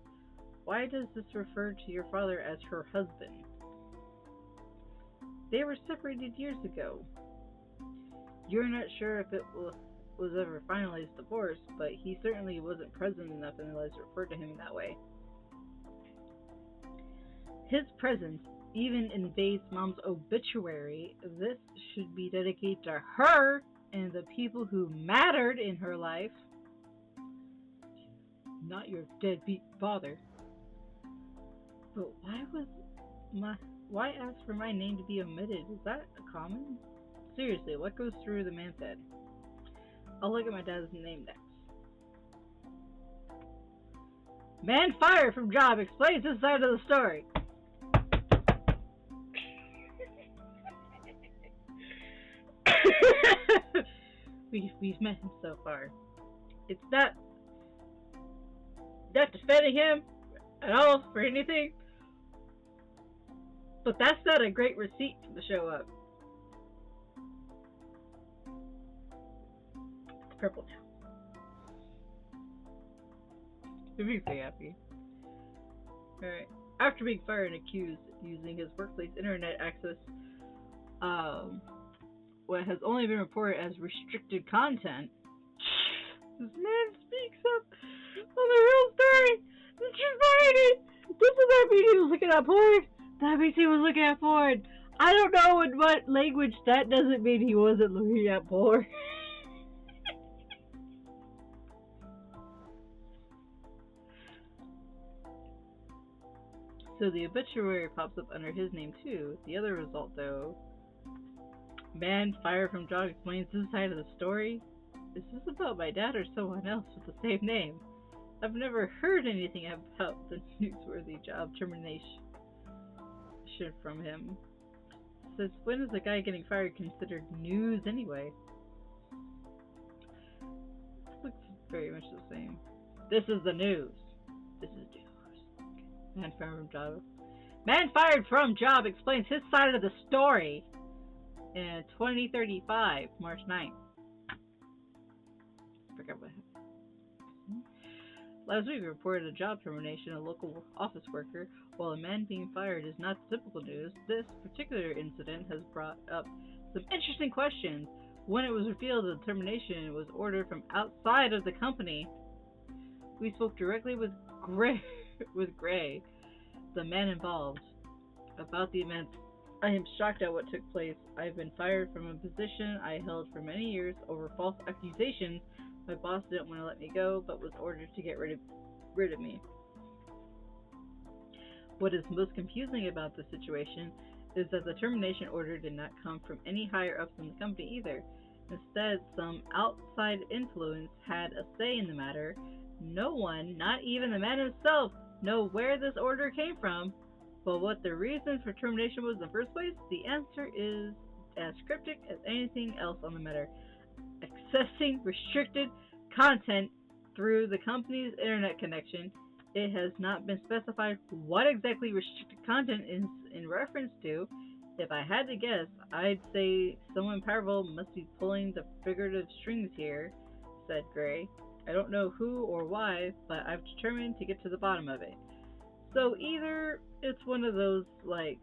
why does this refer to your father as her husband? They were separated years ago. You're not sure if it was ever finalized divorce, but he certainly wasn't present enough in the lives to refer to him in that way. His presence even invades Mom's obituary. This should be dedicated to her and the people who mattered in her life, not your deadbeat father. But why ask for my name to be omitted? Is that common? Seriously, what goes through the man's head? I'll look at my dad's name next. Man fired from job explains his side of the story. We've met him so far. It's not defending him at all for anything, but that's not a great receipt to show up. It's purple now. It makes me happy. Alright. After being fired and accused of using his workplace internet access, what has only been reported as restricted content, this man speaks up on the real story. The truth behind it. This does not mean he was looking at porn. That means he was looking at porn. I don't know in what language that doesn't mean he wasn't looking at porn. So the obituary pops up under his name too. The other result, though, man fired from job explains his side of the story. Is this about my dad or someone else with the same name? I've never heard anything about the newsworthy job termination from him. Since when is a guy getting fired considered news anyway? This looks very much the same. This is the news. This is news. Okay. Man fired from job explains his side of the story in 2035, March 9th. Forgot what happened. Last week we reported a job termination of a local office worker. While a man being fired is not typical news, this particular incident has brought up some interesting questions. When it was revealed that the termination was ordered from outside of the company, we spoke directly with Gray, the man involved, about the event. I am shocked at what took place. I've been fired from a position I held for many years over false accusations. My boss didn't want to let me go, but was ordered to get rid of me. What is most confusing about this situation is that the termination order did not come from any higher ups in the company either. Instead, some outside influence had a say in the matter. No one, not even the man himself, know where this order came from, but what the reason for termination was in the first place. The answer is as cryptic as anything else on the matter. Accessing restricted content through the company's internet connection. It has not been specified what exactly restricted content is in reference to. If I had to guess, I'd say someone powerful must be pulling the figurative strings here, said Gray. I don't know who or why, but I've determined to get to the bottom of it. So either it's one of those, like,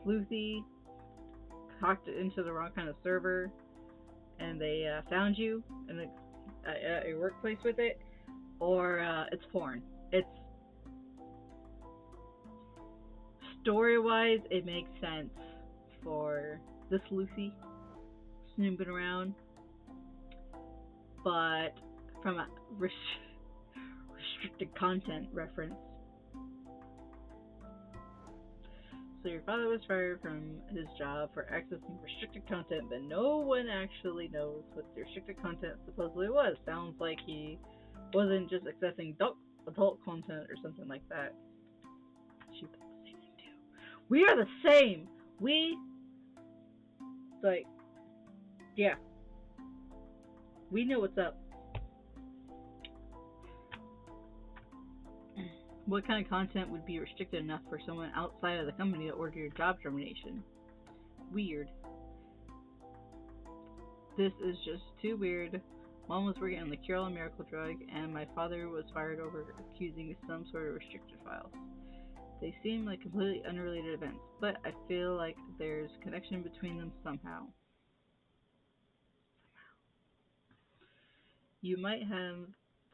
sleuthy, cocked it into the wrong kind of server, and they found you in a workplace with it, or it's porn. It's story-wise, it makes sense for this Lucy snooping around, but from a restricted content reference. So your father was fired from his job for accessing restricted content, but no one actually knows what the restricted content supposedly was. Sounds like he wasn't just accessing adult content or something like that. She put the same thing too. We are the same! Like, yeah. We know what's up. What kind of content would be restricted enough for someone outside of the company to order your job termination? Weird. This is just too weird. Mom was working on the cure-all miracle drug, and my father was fired over accusing some sort of restricted files. They seem like completely unrelated events, but I feel like there's a connection between them somehow. You might have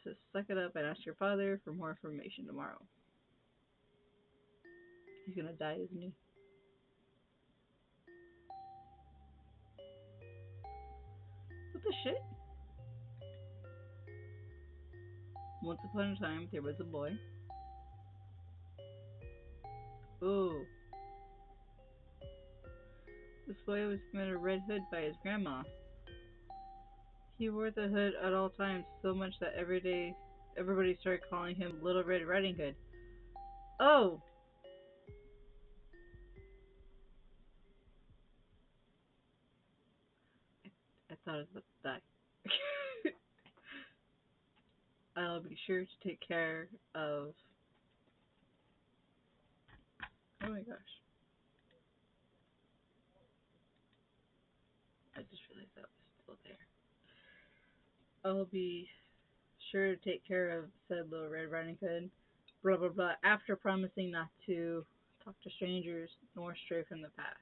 to suck it up and ask your father for more information tomorrow. He's gonna die, isn't he? What the shit? Once upon a time, there was a boy. Ooh. This boy was given a red hood by his grandma. He wore the hood at all times, so much that everybody started calling him Little Red Riding Hood. Oh! I thought I was about to die. I'll be sure to take care of... Oh my gosh. I just realized that was still there. I'll be sure to take care of said Little Red Riding Hood, blah blah blah, after promising not to talk to strangers nor stray from the path.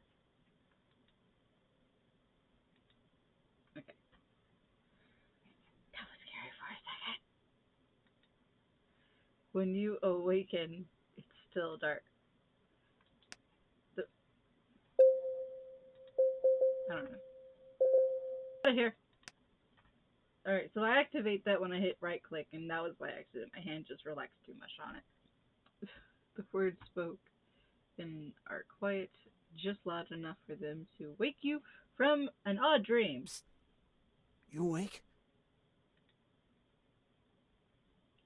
Okay. That was scary for a second. When you awaken, it's still dark. I don't know. Out of here. Alright, so I activate that when I hit right click, and that was by accident. My hand just relaxed too much on it. The words spoke and are quiet, just loud enough for them to wake you from an odd dream. Psst. You awake?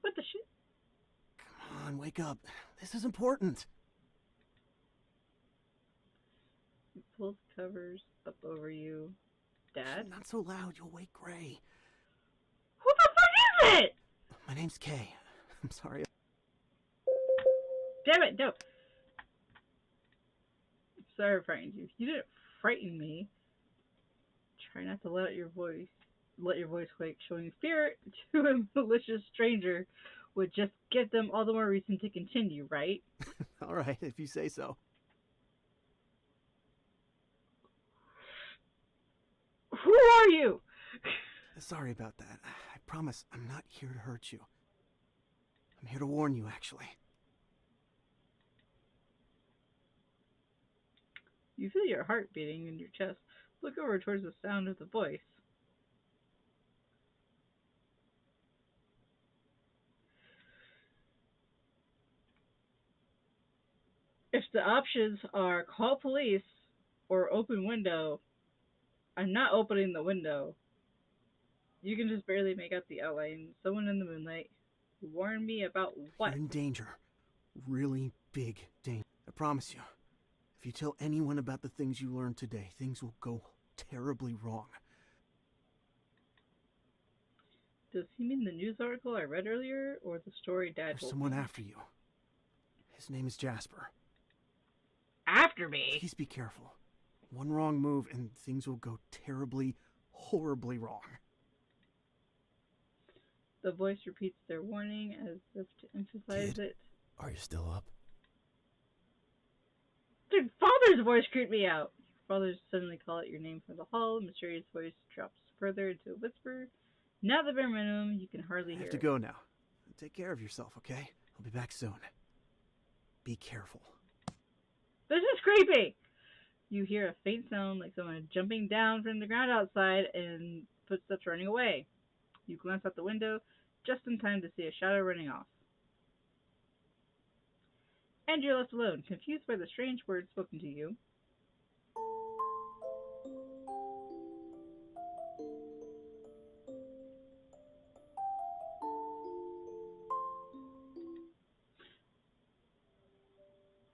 What the shit? Come on, wake up. This is important. He pulls covers up over you. Dad? Not so loud, you'll wake Gray. Who the fuck is it? My name's Kay. I'm sorry. Damn it, no. I'm sorry I frightened you. You didn't frighten me. Try not to let your voice quake. Showing fear to a malicious stranger would just give them all the more reason to continue, right? All right, if you say so. Who are you? Sorry about that. I promise I'm not here to hurt you. I'm here to warn you, actually. You feel your heart beating in your chest. Look over towards the sound of the voice. If the options are call police or open window, I'm not opening the window. You can just barely make out the outline. Someone in the moonlight. Warn me about what? You're in danger. Really big danger. I promise you. If you tell anyone about the things you learned today, things will go terribly wrong. Does he mean the news article I read earlier, or the story Dad There's told someone me? after you. His name is Jasper. After me? Please be careful. One wrong move and things will go terribly, horribly wrong. The voice repeats their warning as if to emphasize Kid. it. Are you still up? Dude, Father's voice creeped me out. Your father suddenly call out your name from the hall. Mysterious voice drops further into a whisper. Now the bare minimum, you can hardly I hear have to it. go now. Take care of yourself, okay? I'll be back soon. Be careful. This is creepy! You hear a faint sound like someone jumping down from the ground outside and footsteps running away. You glance out the window just in time to see a shadow running off. And you're left alone, confused by the strange words spoken to you.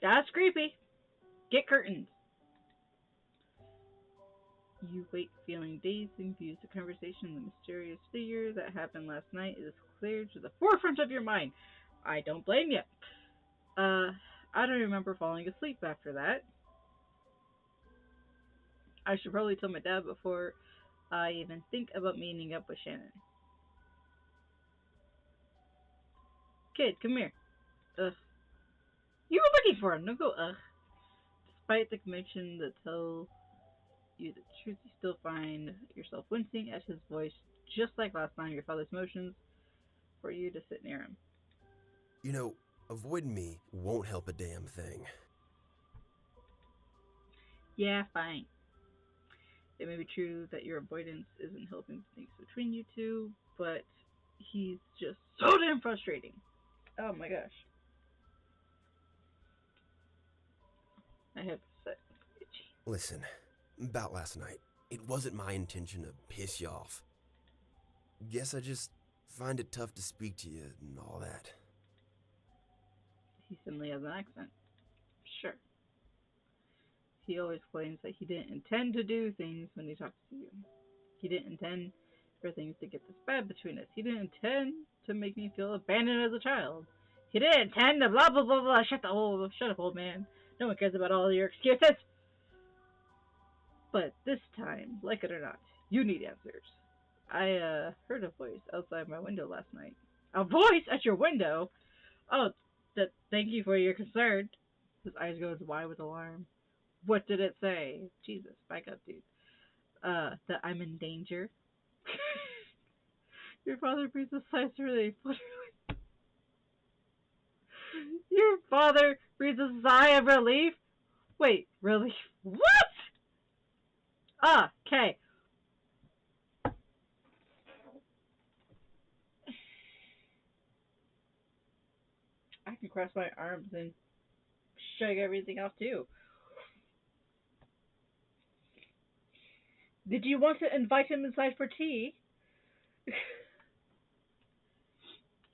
That's creepy. Get curtains. You wake feeling dazed and confused. The conversation of the mysterious figure that happened last night is clear to the forefront of your mind. I don't blame you. I don't remember falling asleep after that. I should probably tell my dad before I even think about meeting up with Shannon. Kid, come here. Ugh. You were looking for him. Don't go, ugh. Despite the conviction that tells you the truth, you still find yourself wincing at his voice, just like last time. Your father's motions for you to sit near him. You know, avoiding me won't help a damn thing. Yeah, fine. It may be true that your avoidance isn't helping things between you two, but he's just so damn frustrating. Oh my gosh. I have set itchy. Listen, about last night, it wasn't my intention to piss you off. Guess I just find it tough to speak to you and all that. He suddenly has an accent. Sure. He always claims that he didn't intend to do things when he talks to you. He didn't intend for things to get this bad between us. He didn't intend to make me feel abandoned as a child. He didn't intend to blah blah blah blah. Shut up, old man. No one cares about all your excuses. But this time, like it or not, you need answers. I heard a voice outside my window last night. A voice at your window? Oh, thank you for your concern. His eyes go wide with alarm. What did it say? Jesus, back up, dude. That I'm in danger. Your father breathes a sigh of relief. Your father breathes a sigh of relief? Wait, relief? What? Ah, okay. I can cross my arms and shake everything off too. Did you want to invite him inside for tea?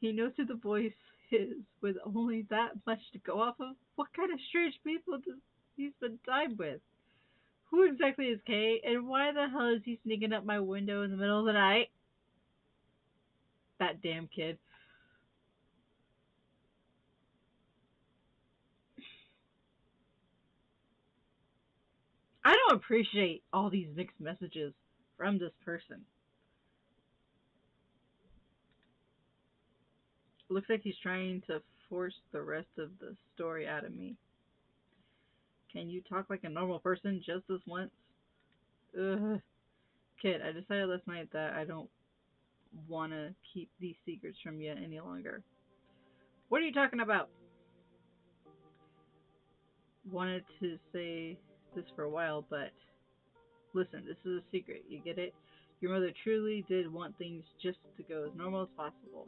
He knows who the voice is with only that much to go off of. What kind of strange people does he spend time with? Who exactly is Kay, and why the hell is he sneaking up my window in the middle of the night? That damn kid. I don't appreciate all these mixed messages from this person. Looks like he's trying to force the rest of the story out of me. Can you talk like a normal person just this once? Ugh. Kid, I decided last night that I don't want to keep these secrets from you any longer. What are you talking about? Wanted to say this for a while, but listen, this is a secret. You get it? Your mother truly did want things just to go as normal as possible.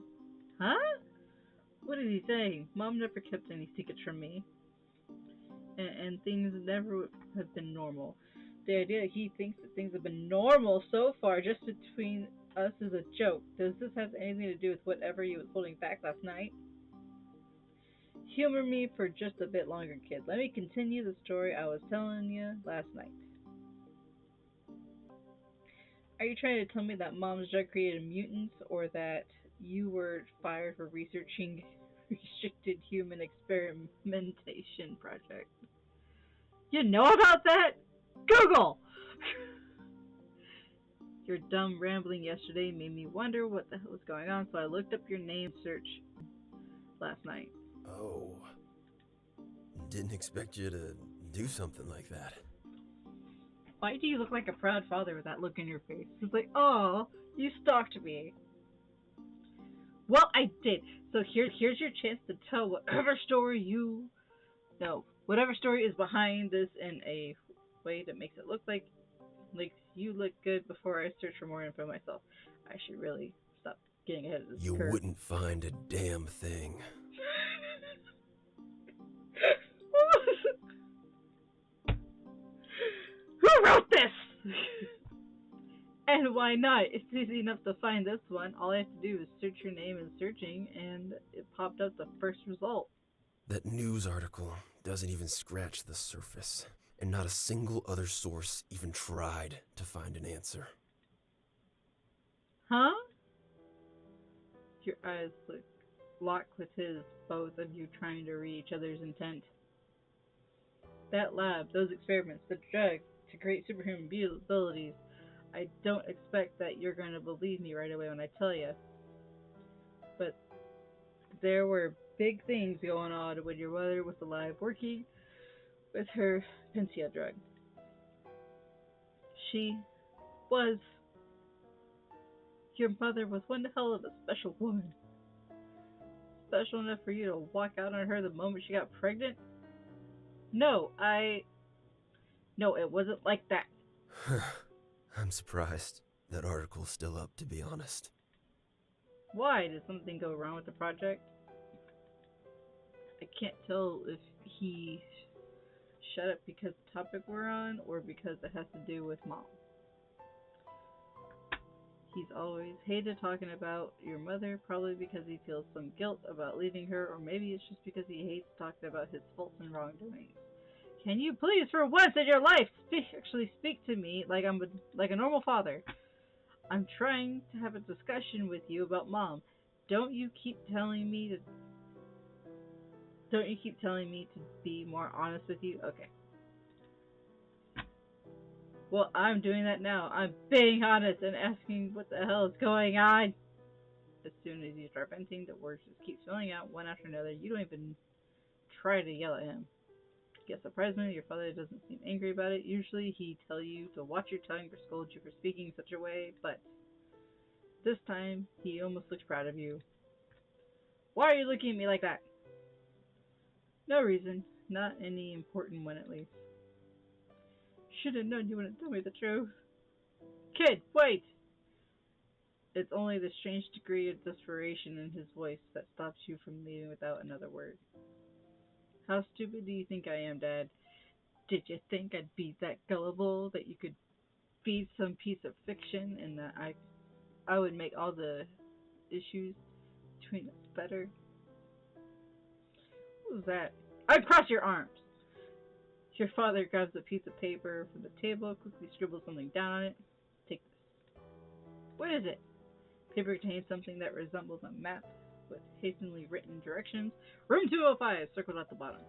Huh? What is he saying? Mom never kept any secrets from me. And things never have been normal. The idea he thinks that things have been normal so far just between us is a joke. Does this have anything to do with whatever he was holding back last night? Humor me for just a bit longer, kid. Let me continue the story I was telling you last night. Are you trying to tell me that Mom's drug created mutants, or that you were fired for researching restricted human experimentation project? You know about that? Google! Your dumb rambling yesterday made me wonder what the hell was going on, so I looked up your name search last night. Oh. Didn't expect you to do something like that. Why do you look like a proud father with that look in your face? It's like, oh, you stalked me. Well, I did. So here's your chance to tell whatever story whatever story is behind this in a way that makes it look like you look good before I search for more info myself. I should really stop getting ahead of this You curve. wouldn't find a damn thing. Who wrote this? And why not? It's easy enough to find this one. All I have to do is search your name in searching, and it popped up the first result. That news article doesn't even scratch the surface, and not a single other source even tried to find an answer. Huh? Your eyes lock with his, both of you trying to read each other's intent. That lab, those experiments, the drug to create superhuman abilities. I don't expect that you're going to believe me right away when I tell you. But there were big things going on when your mother was alive working with her Pensia drug. Your mother was one hell of a special woman. Special enough for you to walk out on her the moment she got pregnant? No, it wasn't like that. I'm surprised that article's still up, to be honest. Why? Did something go wrong with the project? I can't tell if he shut up because the topic we're on or because it has to do with Mom. He's always hated talking about your mother, probably because he feels some guilt about leaving her, or maybe it's just because he hates talking about his faults and wrongdoings. Can you please, for once in your life, speak to me like I'm like a normal father? I'm trying to have a discussion with you about Mom. Don't you keep telling me to be more honest with you? Okay. Well, I'm doing that now. I'm being honest and asking what the hell is going on. As soon as you start venting, the words just keep spilling out one after another. You don't even try to yell at him. Yet surprisingly, your father doesn't seem angry about it. Usually he'd tell you to watch your tongue or scold you for speaking such a way, but this time he almost looks proud of you. Why are you looking at me like that? No reason. Not any important one, at least. Should have known you wouldn't tell me the truth. Kid, wait! It's only the strange degree of desperation in his voice that stops you from leaving without another word. How stupid do you think I am, Dad? Did you think I'd be that gullible that you could feed some piece of fiction and that I would make all the issues between us better? What was that? Uncross your arms! Your father grabs a piece of paper from the table, quickly scribbles something down on it. Take this. What is it? Paper contains something that resembles a map with hastily written directions. Room 205, circled at the bottom.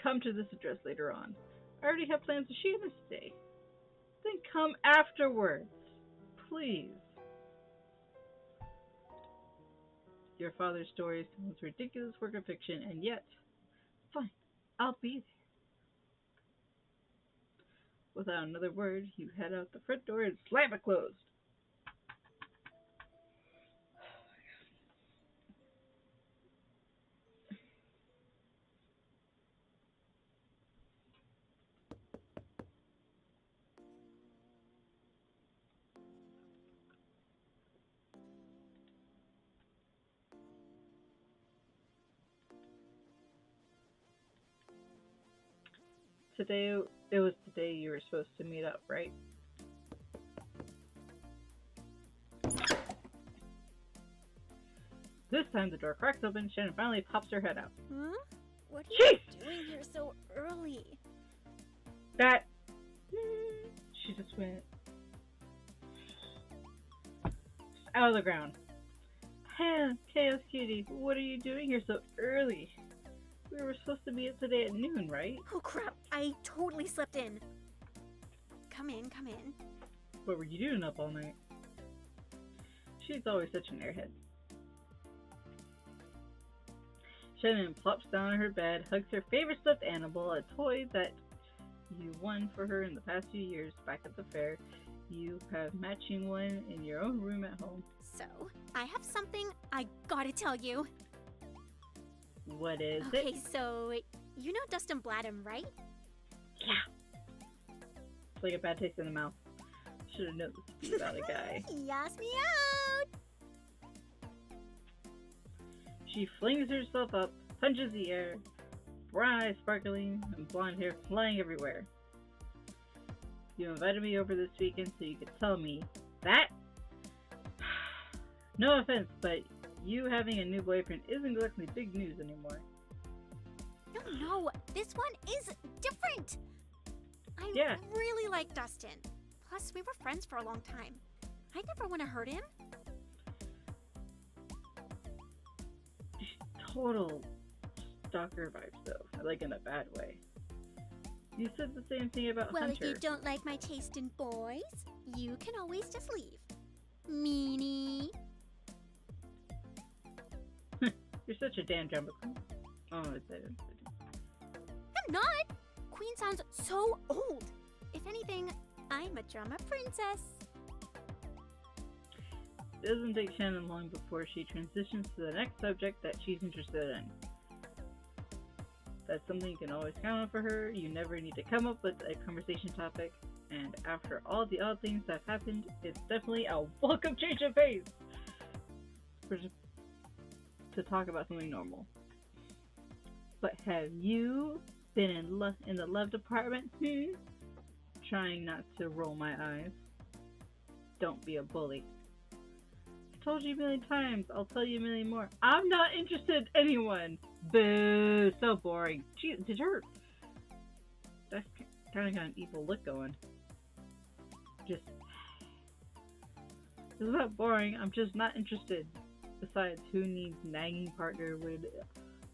Come to this address later on. I already have plans to shoot this day. Then come afterwards. Please. Your father's story sounds ridiculous work of fiction, and yet, fine, I'll be there. Without another word, you head out the front door and slam it closed. It was today you were supposed to meet up, right? This time the door cracks open, Shannon finally pops her head out. Huh? What are you doing here so early? That... She just went... out of the ground. Hey, Chaos Cutie, what are you doing here so early? We were supposed to meet up today at noon, right? Oh crap, I totally slept in. Come in, come in. What were you doing up all night? She's always such an airhead. Shannon plops down on her bed, hugs her favorite stuffed animal, a toy that you won for her in the past few years back at the fair. You have matching one in your own room at home. So, I have something I gotta tell you. What is it? Okay, so, you know Dustin Blattum, right? Yeah. It's like a bad taste in the mouth. Should have known this would be about a guy. Yas me out! She flings herself up, punches the air, brown eyes sparkling, and blonde hair flying everywhere. You invited me over this weekend so you could tell me that? No offense, but you having a new boyfriend isn't exactly big news anymore. No, this one is different! I really like Dustin. Plus, we were friends for a long time. I never want to hurt him. Total stalker vibes, though. Like in a bad way. You said the same thing about Well, Hunter. if you don't like my taste in boys, you can always just leave. Meanie. You're such a damn drama queen. Oh, it's I'm not! Queen sounds so old. If anything, I'm a drama princess. It doesn't take Shannon long before she transitions to the next subject that she's interested in. That's something you can always count on for her. You never need to come up with a conversation topic. And after all the odd things that have happened, it's definitely a welcome change of pace to talk about something normal. But have you been in the love department? Trying not to roll my eyes. Don't be a bully. I've told you a million times. I'll tell you a million more. I'm not interested in anyone. Boo! So boring. Gee, that's kind of got an evil look going. Just, it's not boring. I'm just not interested. Besides, who needs nagging partner when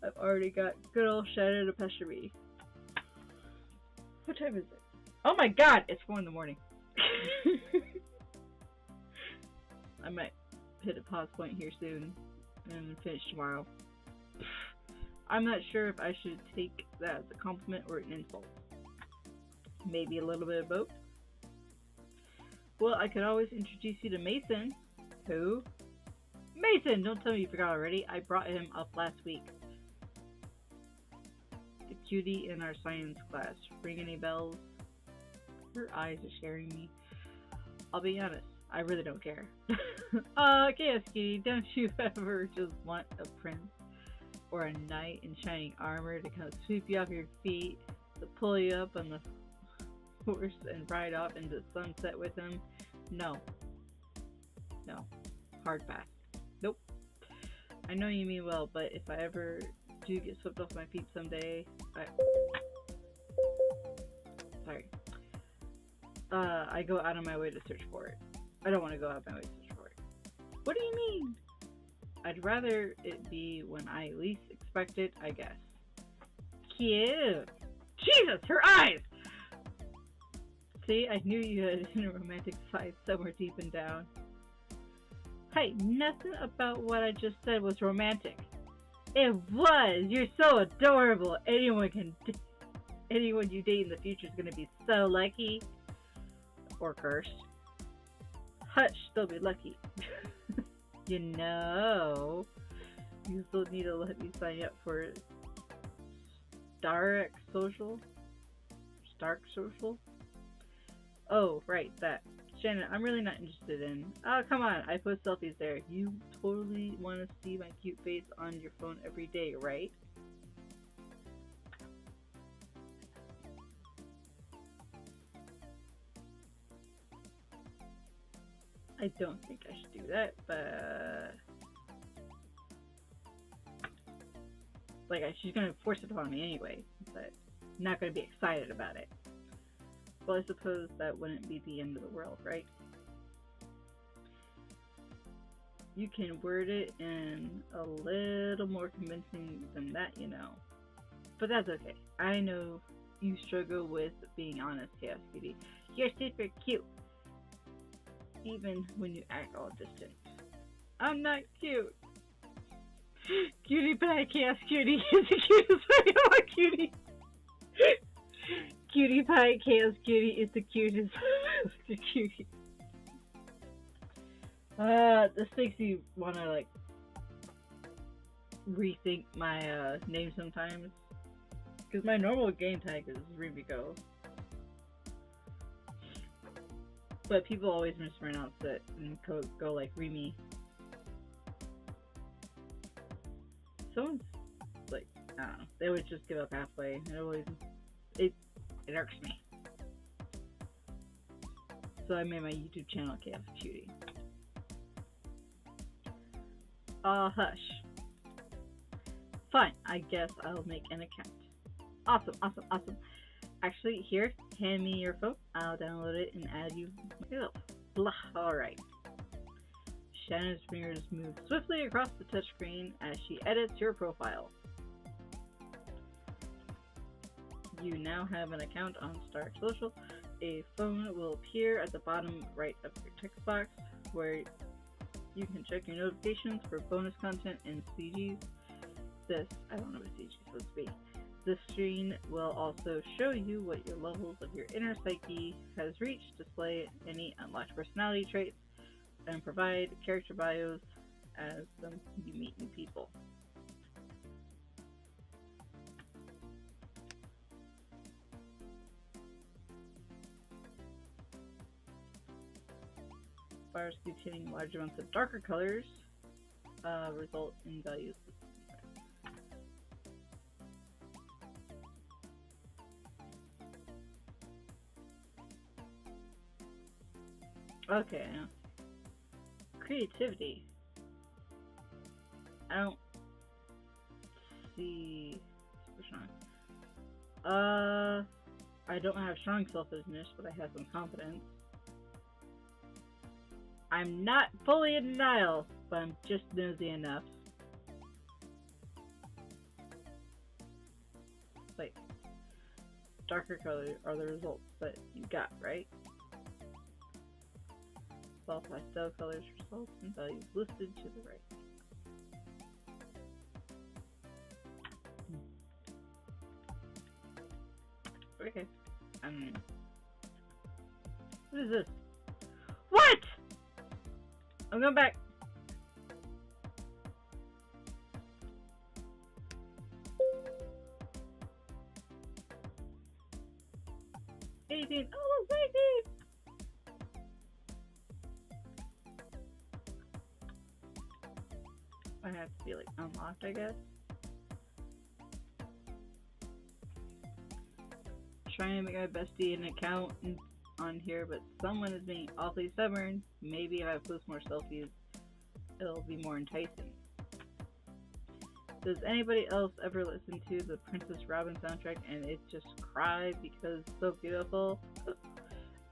I've already got good old Shadow to pester me? What time is it? Oh my god! It's 4 in the morning. I might hit a pause point here soon and finish tomorrow. I'm not sure if I should take that as a compliment or an insult. Maybe a little bit of both. Well, I could always introduce you to Mason. Who? Mason! Don't tell me you forgot already. I brought him up last week. The cutie in our science class. Ring any bells? Her eyes are scaring me. I'll be honest, I really don't care. Okay, cutie, don't you ever just want a prince? Or a knight in shining armor to kind of sweep you off your feet, to pull you up on the horse and ride off into the sunset with him? No. No. Hard pass. Nope. I know you mean well, but if I ever do get swept off my feet someday, I go out of my way to search for it. I don't want to go out of my way to search for it. What do you mean? I'd rather it be when I least expect it, I guess. Cute! Jesus, her eyes! See, I knew you had a romantic side somewhere deep and down. Hey, nothing about what I just said was romantic. It was! You're so adorable! Anyone you date in the future is gonna be so lucky. Or cursed. Hush, they'll be lucky. You know, you still need to let me sign up for Stark Social? Oh, right, that. Shannon, I'm really not interested in. Oh, come on, I post selfies there. You totally want to see my cute face on your phone every day, right? I don't think I should do that, but like she's gonna force it upon me anyway, but I'm not gonna be excited about it. Well, I suppose that wouldn't be the end of the world, right? You can word it in a little more convincing than that, you know. But that's okay. I know you struggle with being honest, Chaos Cutie. You're super cute. Even when you act all distant. I'm not cute. Cutie pie, Chaos Cutie is the cutest Pokemon cutie. Cutie pie, Chaos Cutie is the cutest cutie. This makes me wanna like rethink my name sometimes. Cause my normal game tag is Rimiko. But people always mispronounce it and go like Remy. Someone's like, I don't know. They would just give up halfway. It irks me. So I made my YouTube channel Chaos Cutie. Hush. Fine, I guess I'll make an account. Awesome. Actually, here, hand me your phone. I'll download it and add you. Blah. Alright. Shannon's fingers move swiftly across the touchscreen as she edits your profile. You now have an account on Star Social. A phone will appear at the bottom right of your text box where you can check your notifications for bonus content and CGs. I don't know what CG is supposed to be. This screen will also show you what your levels of your inner psyche has reached, display any unlocked personality traits, and provide character bios as you meet new people. Bars containing large amounts of darker colors result in values. Okay. Creativity. I don't see super strong. I don't have strong self-image, but I have some confidence. I'm not fully in denial, but I'm just nosy enough. Like, darker colors are the results that you got, right? All pastel colors, results, and values listed to the right. Okay. What is this? What? I'm going back. Oh, 18. I have to be like unlocked, I guess. Trying to make my bestie an account on here, but someone is being awfully stubborn. Maybe if I post more selfies, it'll be more enticing. Does anybody else ever listen to the Princess Robin soundtrack and it just cry because it's so beautiful?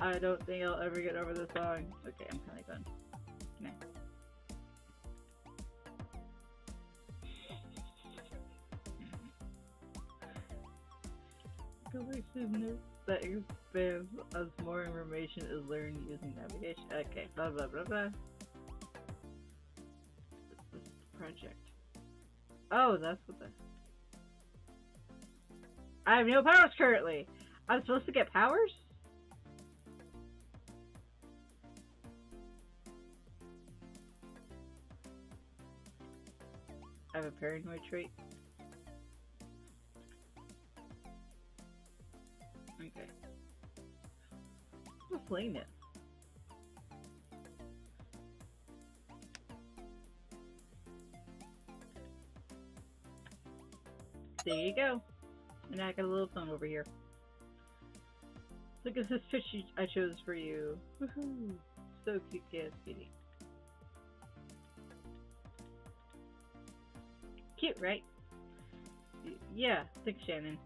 I don't think I'll ever get over the song. Okay, I'm kind of done. Nah. Collection notes that expands as more information is learned using navigation. Okay, blah blah blah blah. This is the project. Oh, that's what the. I have no powers currently. I'm supposed to get powers? I have a paranoid trait. Okay. I'm playing it. There you go. And I got a little phone over here. Look at this picture I chose for you. Woohoo! So cute, Chaos Cutie. Cute, right? Yeah, thanks, Shannon.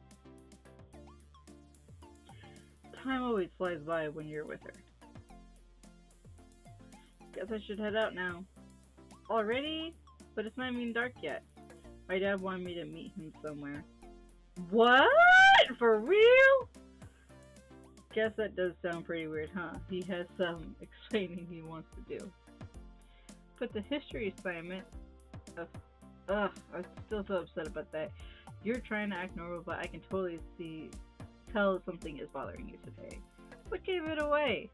Time always flies by when you're with her. Guess I should head out now. Already? But it's not even dark yet. My dad wanted me to meet him somewhere. What? For real? Guess that does sound pretty weird, huh? He has some explaining he wants to do. But the history assignment of... Ugh, I'm still so upset about that. You're trying to act normal, but I can totally tell something is bothering you today. What gave it away?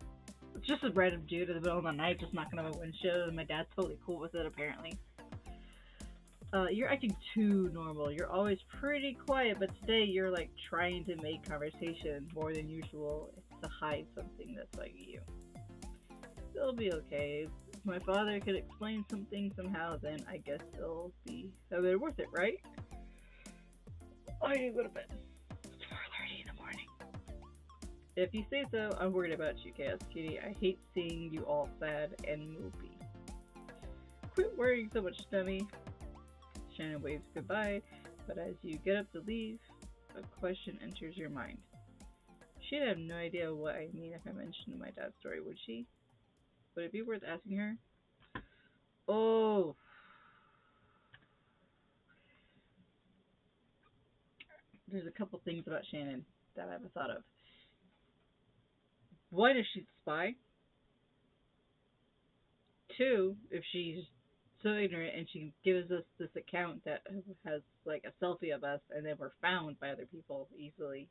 It's just a random dude in the middle of the night just knocking on my windshield, and my dad's totally cool with it, apparently. You're acting too normal. You're always pretty quiet, but today you're like trying to make conversation more than usual to hide something that's bugging you. It'll be okay. If my father could explain something somehow, then I guess it'll be a bit worth it, right? I need to go to bed. It's 4:30 in the morning. If you say so, I'm worried about you, Chaos Kitty. I hate seeing you all sad and mopey. Quit worrying so much, dummy. Shannon waves goodbye, but as you get up to leave, a question enters your mind. She'd have no idea what I mean if I mentioned my dad's story, would she? Would it be worth asking her? Oh. There's a couple things about Shannon that I haven't thought of. One, if she's a spy. Two, if she's so ignorant and she gives us this account that has like a selfie of us and then we're found by other people easily.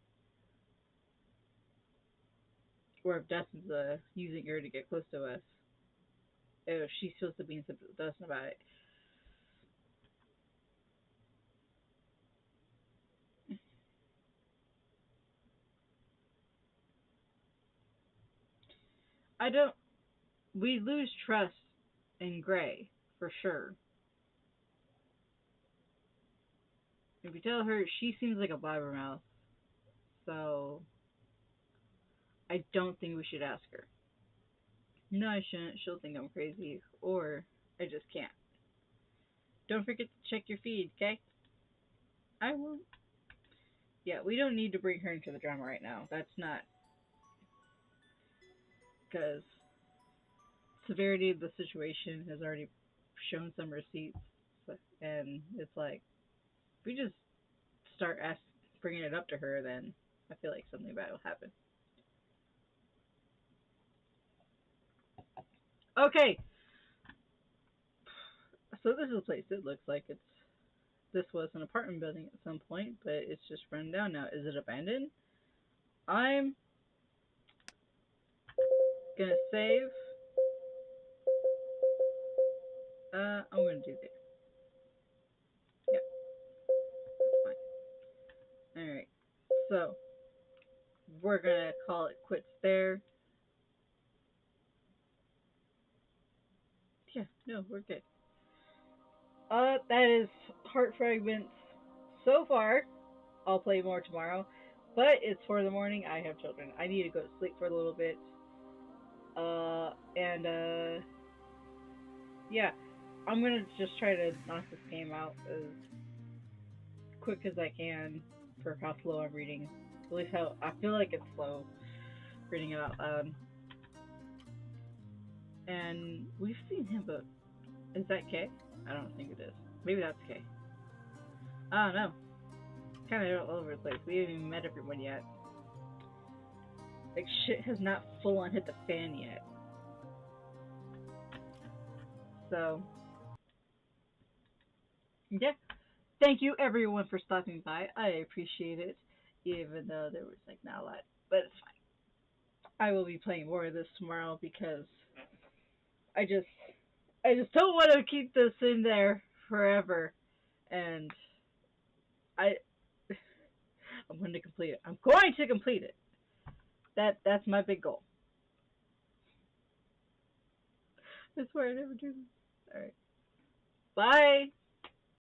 Or if Dustin's using her to get close to us. If she's supposed to be in something with Dustin about it. We lose trust in Gray, for sure. If you tell her, she seems like a blabbermouth. So, I don't think we should ask her. No, I shouldn't. She'll think I'm crazy. Or, I just can't. Don't forget to check your feed, okay? I won't. Yeah, we don't need to bring her into the drama right now. That's not... Because severity of the situation has already shown some receipts. And it's like, if we just start bringing it up to her, then I feel like something bad will happen. Okay. So this is a place. It looks like this was an apartment building at some point, but it's just run down now. Is it abandoned? I'm gonna save. I'm gonna do this. Yeah, that's fine. Alright. So we're gonna call it quits there. Yeah, no, we're good. That is Heart Fragments so far. I'll play more tomorrow. But it's 4 in the morning. I have children. I need to go to sleep for a little bit. Yeah. I'm gonna just try to knock this game out as quick as I can for how slow I'm reading. At least how I feel like it's slow reading it out loud. And we've seen him, but is that K? I don't think it is. Maybe that's K. I don't know. Kind of all over the place. We haven't even met everyone yet. Like, shit has not full on hit the fan yet. So, yeah. Thank you everyone for stopping by. I appreciate it. Even though there was like not a lot. But it's fine. I will be playing more of this tomorrow because I just don't want to keep this in there forever. And I'm going to complete it. I'm going to complete it. That's my big goal. I swear I never do this. Alright. Bye!